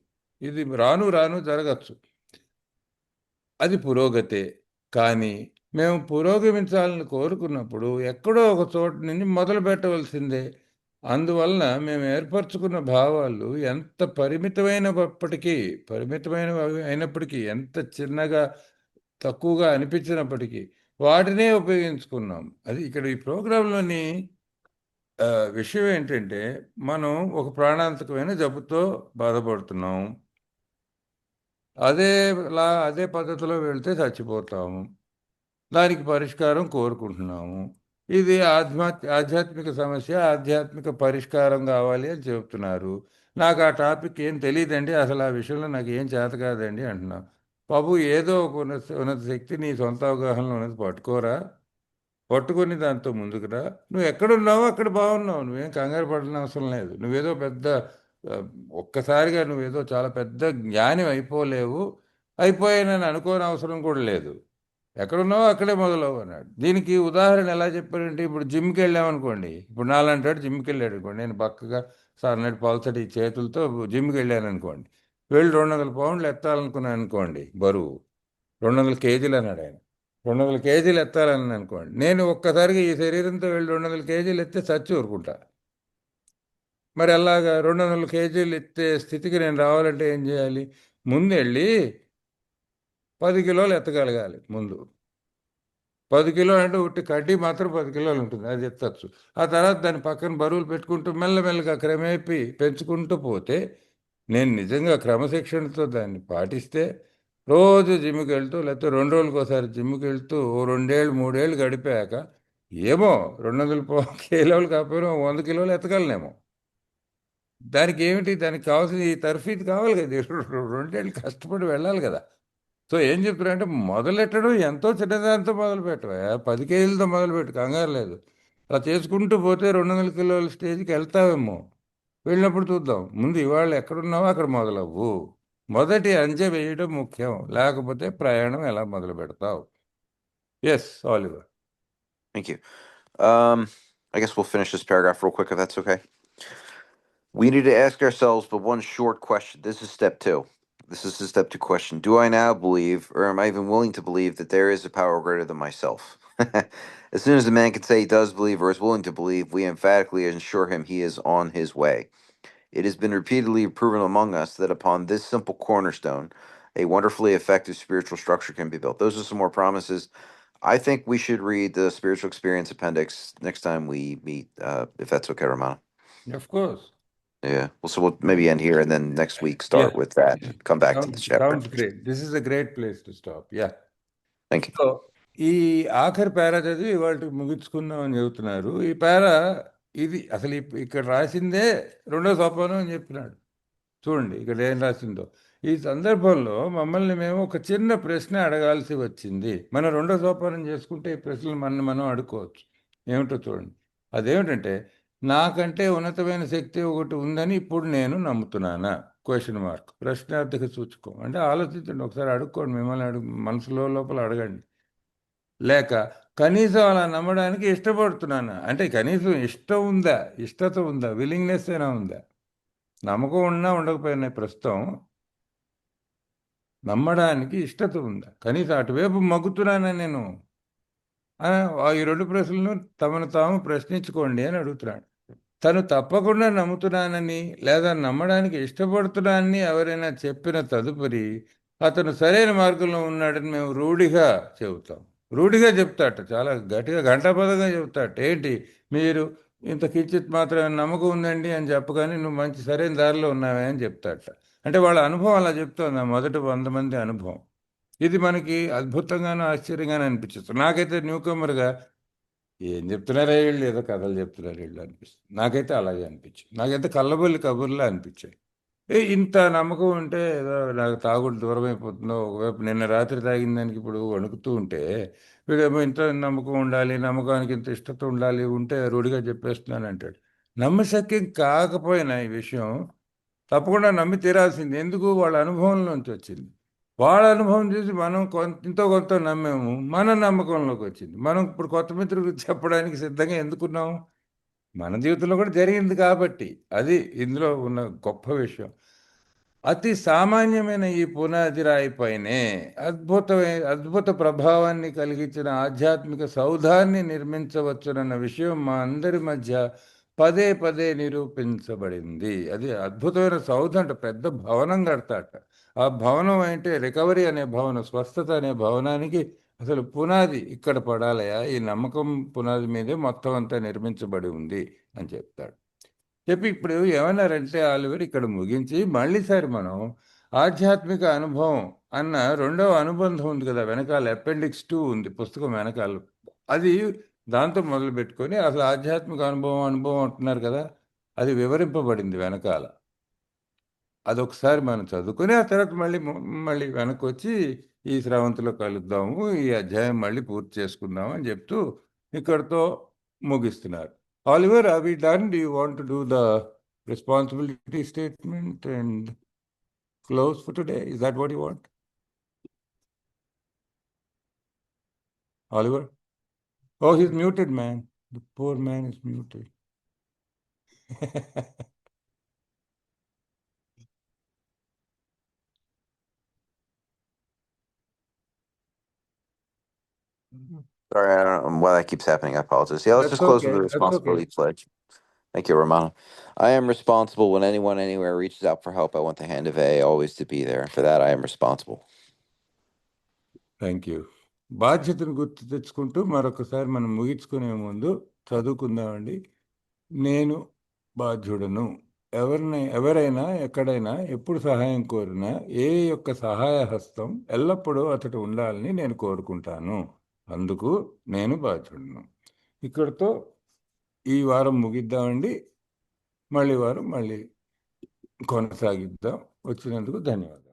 C: ఇది రాను రాను జరగచ్చు. అది పురోగతే. కానీ మేము పురోగమించాలని కోరుకున్నప్పుడు ఎక్కడో ఒక చోటు నుంచి మొదలు పెట్టవలసిందే. అందువలన మేము ఏర్పరచుకున్న భావాలు ఎంత పరిమితమైనవి అయినప్పటికీ, ఎంత చిన్నగా తక్కువగా అనిపించినప్పటికీ వాటినే ఉపయోగించుకున్నాం. అది ఇక్కడ ఈ ప్రోగ్రాంలోని విషయం ఏంటంటే, మనం ఒక ప్రాణాంతకమైన జబ్బుతో బాధపడుతున్నాం. అదే పద్ధతిలో వెళ్తే చచ్చిపోతాము. దానికి పరిష్కారం కోరుకుంటున్నాము. ఇది ఆధ్యాత్మిక సమస్య, ఆధ్యాత్మిక పరిష్కారం కావాలి అని చెప్తున్నారు. నాకు ఆ టాపిక్ ఏం తెలియదండి, అసలు ఆ విషయంలో నాకు ఏం చేత కాదండి అంటున్నాం. బాబు, ఏదో ఒక ఉన్నత శక్తి నీ సొంత అవగాహనలో ఉన్నది పట్టుకోరా, పట్టుకొని దాంతో ముందుకురా. నువ్వు ఎక్కడున్నావో అక్కడ బాగున్నావు, నువ్వేం కంగారు పడాల్సిన అవసరం లేదు. నువ్వేదో పెద్ద ఆ, ఒక్కసారిగా నువ్వేదో చాలా పెద్ద జ్ఞాని అయిపోలేవు, అయిపోయానని అనుకోని అవసరం కూడా లేదు. ఎక్కడున్నావో అక్కడే మొదలవు అన్నాడు. దీనికి ఉదాహరణ ఎలా చెప్పారంటే, ఇప్పుడు జిమ్కి వెళ్ళామనుకోండి, ఇప్పుడు నాలంటాడు జిమ్కి వెళ్ళాడు అనుకోండి, నేను పక్కగా సన్నటి పల్సటి చేతులతో జిమ్కి వెళ్ళాను అనుకోండి, వెళ్ళి 200 పౌండ్లు ఎత్తాలనుకున్నాను అనుకోండి, బరువు 200 కేజీలు అన్నాడు ఆయన. 200 కేజీలు ఎత్తాలని అనుకోండి, నేను ఒక్కసారిగా ఈ శరీరంతో వెళ్ళి 200 కేజీలు ఎత్తే చచ్చి ఊరుకుంటా. మరి అలాగా 200 కేజీలు ఎత్తే స్థితికి నేను రావాలంటే ఏం చేయాలి? ముందు వెళ్ళి 10 కిలోలు ఎత్తగలగాలి. ముందు 10 కిలోలు అంటే ఉట్టి కడ్డీ మాత్రం 10 కిలోలు ఉంటుంది, అది ఎత్తచ్చు. ఆ తర్వాత దాని పక్కన బరువులు పెట్టుకుంటూ మెల్లమెల్లగా క్రమేపీ పెంచుకుంటూ పోతే, నేను నిజంగా క్రమశిక్షణతో దాన్ని పాటిస్తే, రోజు జిమ్కి వెళ్తూ, లేకపోతే 2 రోజులకు ఒకసారి జిమ్కి వెళ్తూ ఓ 2 ఏళ్ళు 3 ఏళ్ళు గడిపాక ఏమో 200 కిలోలు కాకపోయినా 100 కిలోలు ఎత్తగలనేమో. దానికి ఏమిటి, దానికి కావాల్సిన ఈ తర్ఫీదు కావాలి కదా, 2 ఏళ్ళు కష్టపడి వెళ్ళాలి కదా. సో ఏం చెప్తున్నారంటే, మొదలెట్టడం ఎంతో చిన్నదాంతో మొదలు పెట్టవా, 10 కేజీలతో మొదలుపెట్టు, కంగారు లేదు. అలా చేసుకుంటూ పోతే 200 కిలోల స్టేజ్కి వెళ్తావేమో. వెళ్ళినప్పుడు చూద్దాం. ముందు ఇవాళ ఎక్కడున్నావో అక్కడ మొదలవ్వు. మొదటి అంచె వేయడం ముఖ్యం, లేకపోతే ప్రయాణం ఎలా మొదలు పెడతావు? Yes, Oliver.
B: Thank you. I guess we'll finish this paragraph real quick if that's okay. We need to ask ourselves but one short question. This is step 2. This is the step 2 question. Do I now believe, or am I even willing to believe, that there is a power greater than myself? As soon as a man can say he does believe or is willing to believe, we emphatically assure him he is on his way. It has been repeatedly proven among us that upon this simple cornerstone, a wonderfully effective spiritual structure can be built. Those are some more promises. I think we should read the spiritual experience appendix next time we meet, if that's okay, Romano.
C: Of course.
B: Yeah. Well, so we'll maybe end here and then next week start with that. Come back to the chapter.
C: Sounds great. This is a great place to stop. Yeah.
B: Thank you.
C: So ఈ ఆఖరి పేరా చదివి వాటికి ముగించుకుందాం అని చెబుతున్నారు. ఈ పేరా ఇది అసలు ఇక్కడ రాసిందే 2వ సోపానం అని చెప్పినాడు. చూడండి ఇక్కడ ఏం రాసిందో. ఈ సందర్భంలో మమ్మల్ని మేము ఒక చిన్న ప్రశ్న అడగాల్సి వచ్చింది. మనం 2వ సోపానం చేసుకుంటే ఈ ప్రశ్నలు మనం అడుక్కోవచ్చు. ఏమిటో చూడండి. అదేమిటంటే, నాకంటే ఉన్నతమైన శక్తి ఒకటి ఉందని ఇప్పుడు నేను నమ్ముతున్నానా? Question mark, ప్రశ్నార్థక సూచకం. అంటే ఆలోచించండి, ఒకసారి అడుక్కోండి, మిమ్మల్ని మనసులో లోపల అడగండి. లేక కనీసం అలా నమ్మడానికి ఇష్టపడుతున్నానా? అంటే కనీసం ఇష్టం ఉందా, ఇష్టత ఉందా, విల్లింగ్నెస్ అయినా ఉందా? నమ్మకం ఉన్నా ఉండకపోయినా ప్రస్తుతం నమ్మడానికి ఇష్టత ఉందా? కనీసం అటువైపు మగ్గుతున్నానా నేను? ఈ 2 ప్రశ్నలను తమను తాము ప్రశ్నించుకోండి అని అడుగుతున్నాడు. తను తప్పకుండా నమ్ముతున్నానని లేదా నమ్మడానికి ఇష్టపడుతున్నానని ఎవరైనా చెప్పిన తదుపరి అతను సరైన మార్గంలో ఉన్నాడని మేము రూఢిగా చెబుతాం. రూఢిగా చెప్తాట, చాలా గట్టిగా ఘంటాపదంగా చెబుతాట. ఏంటి, మీరు ఇంత కించిత్ మాత్రమే నమ్మకం ఉందండి అని చెప్పగానే నువ్వు మంచి సరైన దారిలో ఉన్నావే అని చెప్తాట. అంటే వాళ్ళ అనుభవం అలా చెప్తోంది, మొదటి 100 మంది అనుభవం. ఇది మనకి అద్భుతంగానూ ఆశ్చర్యంగానూ అనిపించచ్చు. నాకైతే న్యూకమర్గా ఏం చెప్తున్నారా వీళ్ళు, ఏదో కథలు చెప్తున్నారు వీళ్ళు అనిపిస్తుంది. నాకైతే అలాగే అనిపించింది. నాకైతే కళ్ళబొల్లి కబుర్లా అనిపించాయి. ఇంత నమ్మకం ఉంటే ఏదో నాకు తాగుడు దూరం అయిపోతుందో, ఒకవైపు నిన్న రాత్రి తాగిన దానికి ఇప్పుడు వణుకుతూ ఉంటే, వీడేమో ఇంత నమ్మకం ఉండాలి, నమ్మకానికి ఇంత ఇష్టత ఉండాలి, ఉంటే రూఢిగా చెప్పేస్తున్నాను అంటాడు. నమ్మశక్యం కాకపోయినా ఈ విషయం తప్పకుండా నమ్మి తీరాల్సింది. ఎందుకు? వాళ్ళ అనుభవంలోంచి వచ్చింది. వాళ్ళ అనుభవం చూసి మనం ఎంతో కొంత నమ్మాము, మన నమ్మకంలోకి వచ్చింది. మనం ఇప్పుడు కొత్త మిత్రులకు చెప్పడానికి సిద్ధంగా ఎందుకున్నాము? మన జీవితంలో కూడా జరిగింది కాబట్టి. అది ఇందులో ఉన్న గొప్ప విషయం. అతి సామాన్యమైన ఈ పునాది రాయిపైనే అద్భుత ప్రభావాన్ని కలిగించిన ఆధ్యాత్మిక సౌధాన్ని నిర్మించవచ్చునన్న విషయం మా అందరి మధ్య పదే పదే నిరూపించబడింది. అది అద్భుతమైన సౌధ అంట, పెద్ద భవనం కడతాట. ఆ భవనం అంటే రికవరీ అనే భవనం, స్వస్థత అనే భవనానికి అసలు పునాది ఇక్కడ పడాలయా, ఈ నమ్మకం పునాది మీదే మొత్తం అంతా నిర్మించబడి ఉంది అని చెప్తాడు. చెప్పి ఇప్పుడు ఏమన్నారంటే ఆలివర్ ఇక్కడ ముగించి మళ్ళీసారి మనం ఆధ్యాత్మిక అనుభవం అన్న రెండవ అనుబంధం ఉంది కదా వెనకాల, అపెండిక్స్ 2 ఉంది పుస్తకం వెనకాల. అది దాంతో మొదలు పెట్టుకొని అసలు ఆధ్యాత్మిక అనుభవం అనుభవం అంటున్నారు కదా, అది వివరింపబడింది వెనకాల. అదొకసారి మనం చదువుకొని ఆ తర్వాత మళ్ళీ వెనక్కి వచ్చి ఈ స్రవంతిలో కలుద్దాము, ఈ అధ్యాయం మళ్ళీ పూర్తి చేసుకుందాము అని చెప్తూ ఇక్కడితో ముగిస్తున్నారు. Oliver, are we done? Do you want to do the responsibility statement and close for today? Is that what you want? Oliver? Oh, he's muted, man. The poor man is muted.
B: Sorry, I don't know why that keeps happening. I apologize. Yeah, let's
C: That's
B: just close with
C: okay.
B: the
C: That's okay.
B: responsibility pledge. Thank you, Romana. I am responsible when anyone anywhere reaches out for help. I want the hand of A always to be there. For that, I am responsible.
C: Thank you. బాధ్యతను గుర్తు తెచ్చుకుంటూ మరొకసారి మనం ముగించుకునే ముందు చదువుకుందామండి. నేను బాధ్యుడను. ఎవరైనా ఎక్కడైనా ఎప్పుడు సహాయం కోరినా ఏ యొక్క సహాయ హస్తం ఎల్లప్పుడూ అతడు ఉండాలని నేను కోరుకుంటాను. అందుకు నేను బాధ్యుడను. ఇక్కడితో ఈ వారం ముగిద్దామండి. మళ్ళీ కొనసాగిద్దాం. వచ్చినందుకు ధన్యవాదాలు.